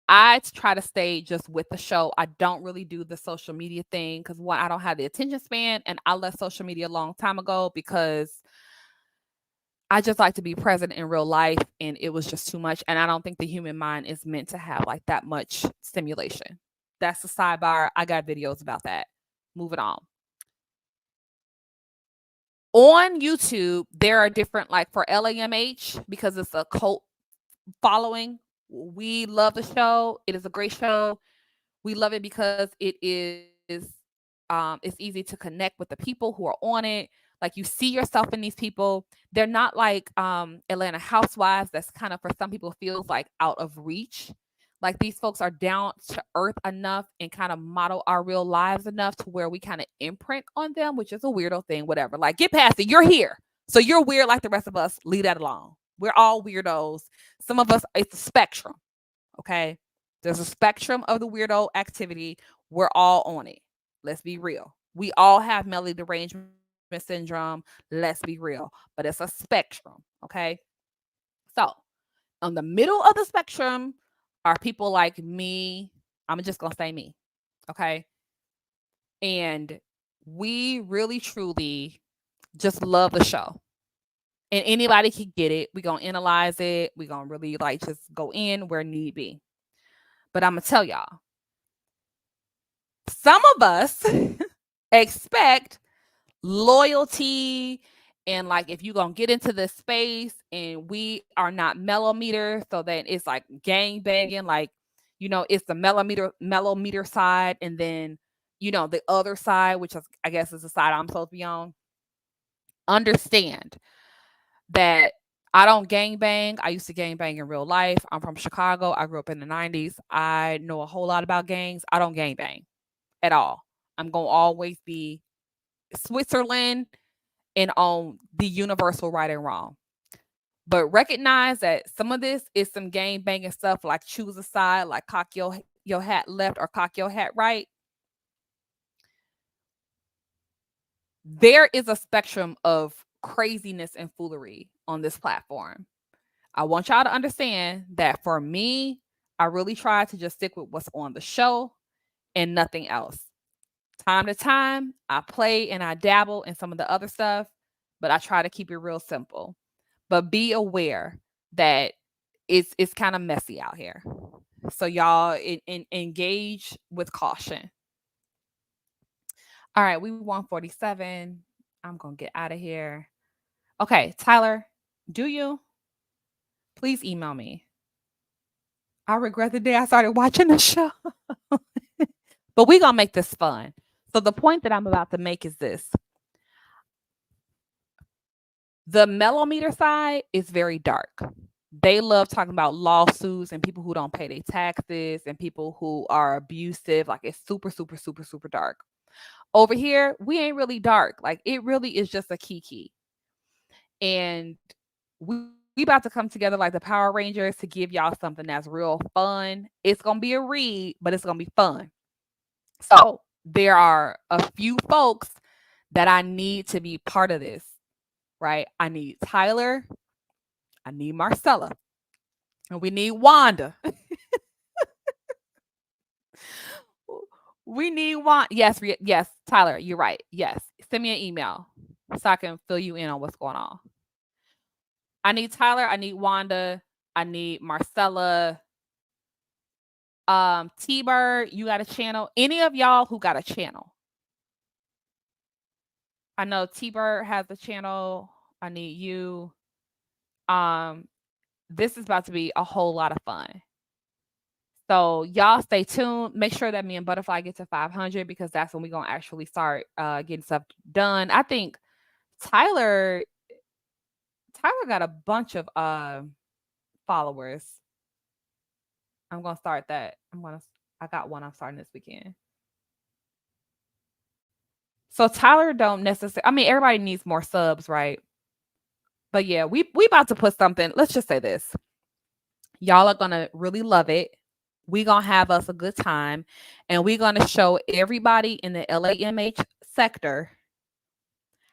I try to stay just with the show. I don't really do the social media thing because, one, I don't have the attention span, and I left social media a long time ago because I just like to be present in real life, and it was just too much. And I don't think the human mind is meant to have like that much stimulation. That's a sidebar. I got videos about that. Moving on. On YouTube, there are different, like for LAMH, because it's a cult following. We love the show. It is a great show. We love it because it is it's easy to connect with the people who are on it. Like, you see yourself in these people. They're not like Atlanta Housewives. That's kind of, for some people, feels like out of reach. Like, these folks are down to earth enough and kind of model our real lives enough to where we kind of imprint on them, which is a weirdo thing, whatever. Like, get past it. You're here. So you're weird like the rest of us. Leave that alone. We're all weirdos. Some of us, it's a spectrum. Okay? There's a spectrum of the weirdo activity. We're all on it. Let's be real. We all have Melody derangement syndrome. Let's be real. But it's a spectrum. Okay? So, on the middle of the spectrum are people like me. I'm just going to say me. Okay? And we really, truly just love the show. And anybody can get it. We're going to analyze it. We're going to really like just go in where need be. But I'm going to tell y'all. Some of us expect loyalty And like, if you're gonna get into this space and we are not mellometer, so then it's like gang banging, like, it's the mellometer side, and then the other side, which is, I guess, is the side I'm supposed to be on. Understand that I don't gang bang. I used to gang bang in real life. I'm from Chicago. I grew up in the 90s. I know a whole lot about gangs. I don't gang bang at all. I'm going to always be Switzerland and on the universal right and wrong. But recognize that some of this is some gang banging stuff, like choose a side, like cock your hat left or cock your hat right. There is a spectrum of craziness and foolery on this platform. I want y'all to understand that for me, I really try to just stick with what's on the show and nothing else. Time to time, I play and I dabble in some of the other stuff, but I try to keep it real simple. But be aware that it's kind of messy out here. So y'all engage with caution. All right, we 147. I'm going to get out of here. Okay, Tyler, do you? Please email me. I regret the day I started watching the show. But we're going to make this fun. So the point that I'm about to make is this. The mellometer side is very dark. They love talking about lawsuits and people who don't pay their taxes and people who are abusive. Like, it's super, super, super, super dark. Over here, we ain't really dark. Like, it really is just a kiki. And we about to come together like the Power Rangers to give y'all something that's real fun. It's going to be a read, but it's going to be fun. So there are a few folks that I need to be part of this, right? I need Tyler. I need Marcella. And we need Wanda. We need Wanda. Yes, Tyler, you're right. Yes. Send me an email so I can fill you in on what's going on. I need Tyler. I need Wanda. I need Marcella. T-Bird, you got a channel? Any of y'all who got a channel? I know T-Bird has a channel. I need you. This is about to be a whole lot of fun. So y'all stay tuned. Make sure that me and Butterfly get to 500 because that's when we're going to actually start getting stuff done. I think Tyler got a bunch of followers. I'm going to start that. I got one I'm starting this weekend. So Tyler don't necessarily, I mean, everybody needs more subs, right? But yeah, we about to put something. Let's just say this. Y'all are going to really love it. We're going to have us a good time. And we're going to show everybody in the LAMH sector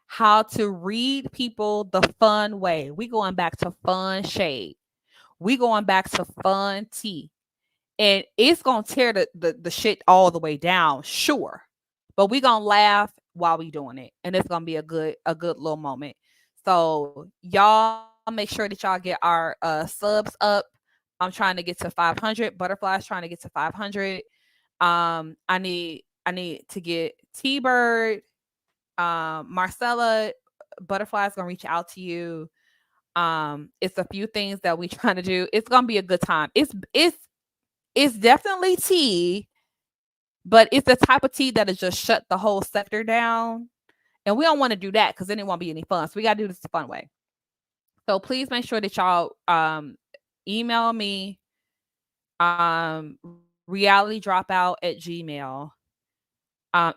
how to read people the fun way. We going back to fun shade. We going back to fun tea. And it's going to tear the shit all the way down, sure. But we're going to laugh while we doing it. And it's going to be a good little moment. So y'all make sure that y'all get our subs up. I'm trying to get to 500. Butterfly's trying to get to 500. I need to get T-Bird, Marcella. Butterfly's going to reach out to you. It's a few things that we trying to do. It's going to be a good time. It's definitely tea, but it's the type of tea that has just shut the whole sector down. And we don't want to do that because then it won't be any fun. So we got to do this the fun way. So please make sure that y'all email me realitydropout@gmail.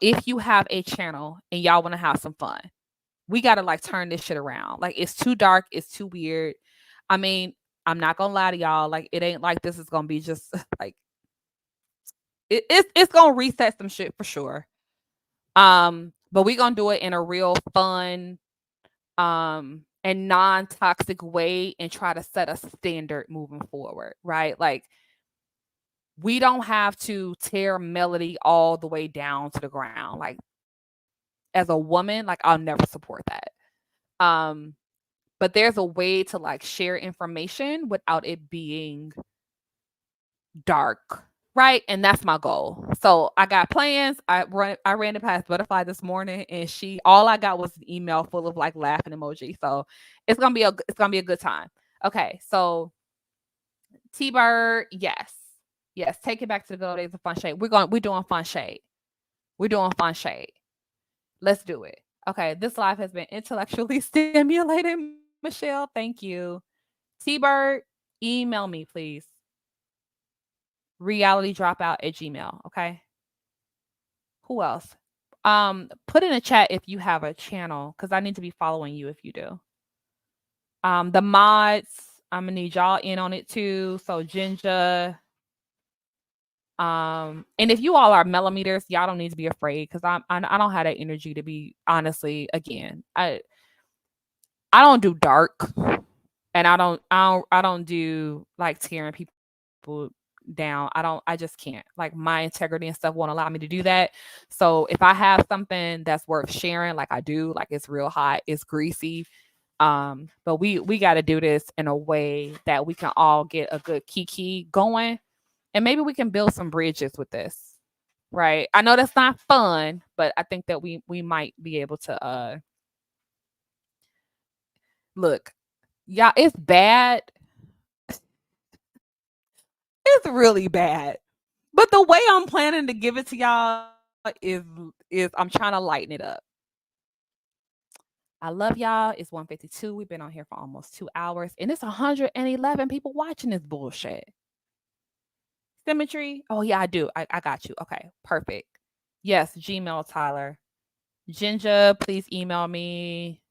If you have a channel and y'all want to have some fun. We got to like turn this shit around. Like, it's too dark. It's too weird. I mean, I'm not going to lie to y'all. Like, it ain't like this is going to be just like, it's going to reset some shit for sure. But we're going to do it in a real fun, and non-toxic way and try to set a standard moving forward, right? Like, we don't have to tear Melody all the way down to the ground. Like, as a woman, like, I'll never support that. But there's a way to like share information without it being dark, right? And that's my goal. So I got plans. I ran it past Butterfly this morning, and all I got was an email full of like laughing emoji. So it's gonna be a good time. Okay, so T-Bird, yes. Take it back to the good old days of Fun Shade. We're doing Fun Shade. We're doing Fun Shade. Let's do it. Okay, this live has been intellectually stimulating, Michelle. Thank you. T-Bird, email me, please. realitydropout@gmail. Okay. Who else? Put in a chat if you have a channel, because I need to be following you if you do. The mods, I'm gonna need y'all in on it too. So Ginger. And if you all are millimeters, y'all don't need to be afraid, because I don't have that energy to be, honestly, again. I don't do dark, and I don't do like tearing people down. I just can't. Like, my integrity and stuff won't allow me to do that. So if I have something that's worth sharing, like I do, like it's real hot, it's greasy. But we got to do this in a way that we can all get a good kiki going. And maybe we can build some bridges with this, right? I know that's not fun, but I think that we might be able to look, y'all, it's bad. It's really bad. But the way I'm planning to give it to y'all is I'm trying to lighten it up. I love y'all. It's 1:52. We've been on here for almost 2 hours, and it's 111 people watching this bullshit. Symmetry. Oh yeah, I do. I got you. Okay, perfect. Yes, Gmail, Tyler. Ginger, please email me.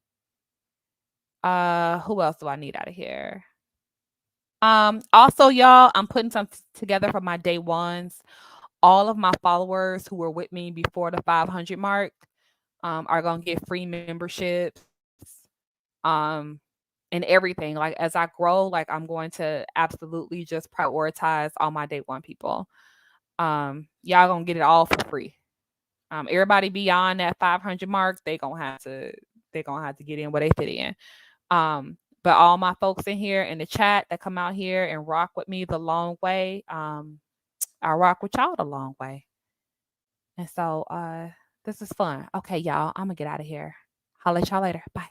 Who else do I need out of here? Also, y'all, I'm putting something together for my day ones. All of my followers who were with me before the 500 mark are gonna get free memberships. And everything. Like, as I grow, like, I'm going to absolutely just prioritize all my day one people. Y'all gonna get it all for free. Everybody beyond that 500 mark, they gonna have to get in where they fit in. But all my folks in here in the chat that come out here and rock with me the long way, I rock with y'all the long way. And so this is fun. Okay, y'all, I'm gonna get out of here. Holla at y'all later. Bye.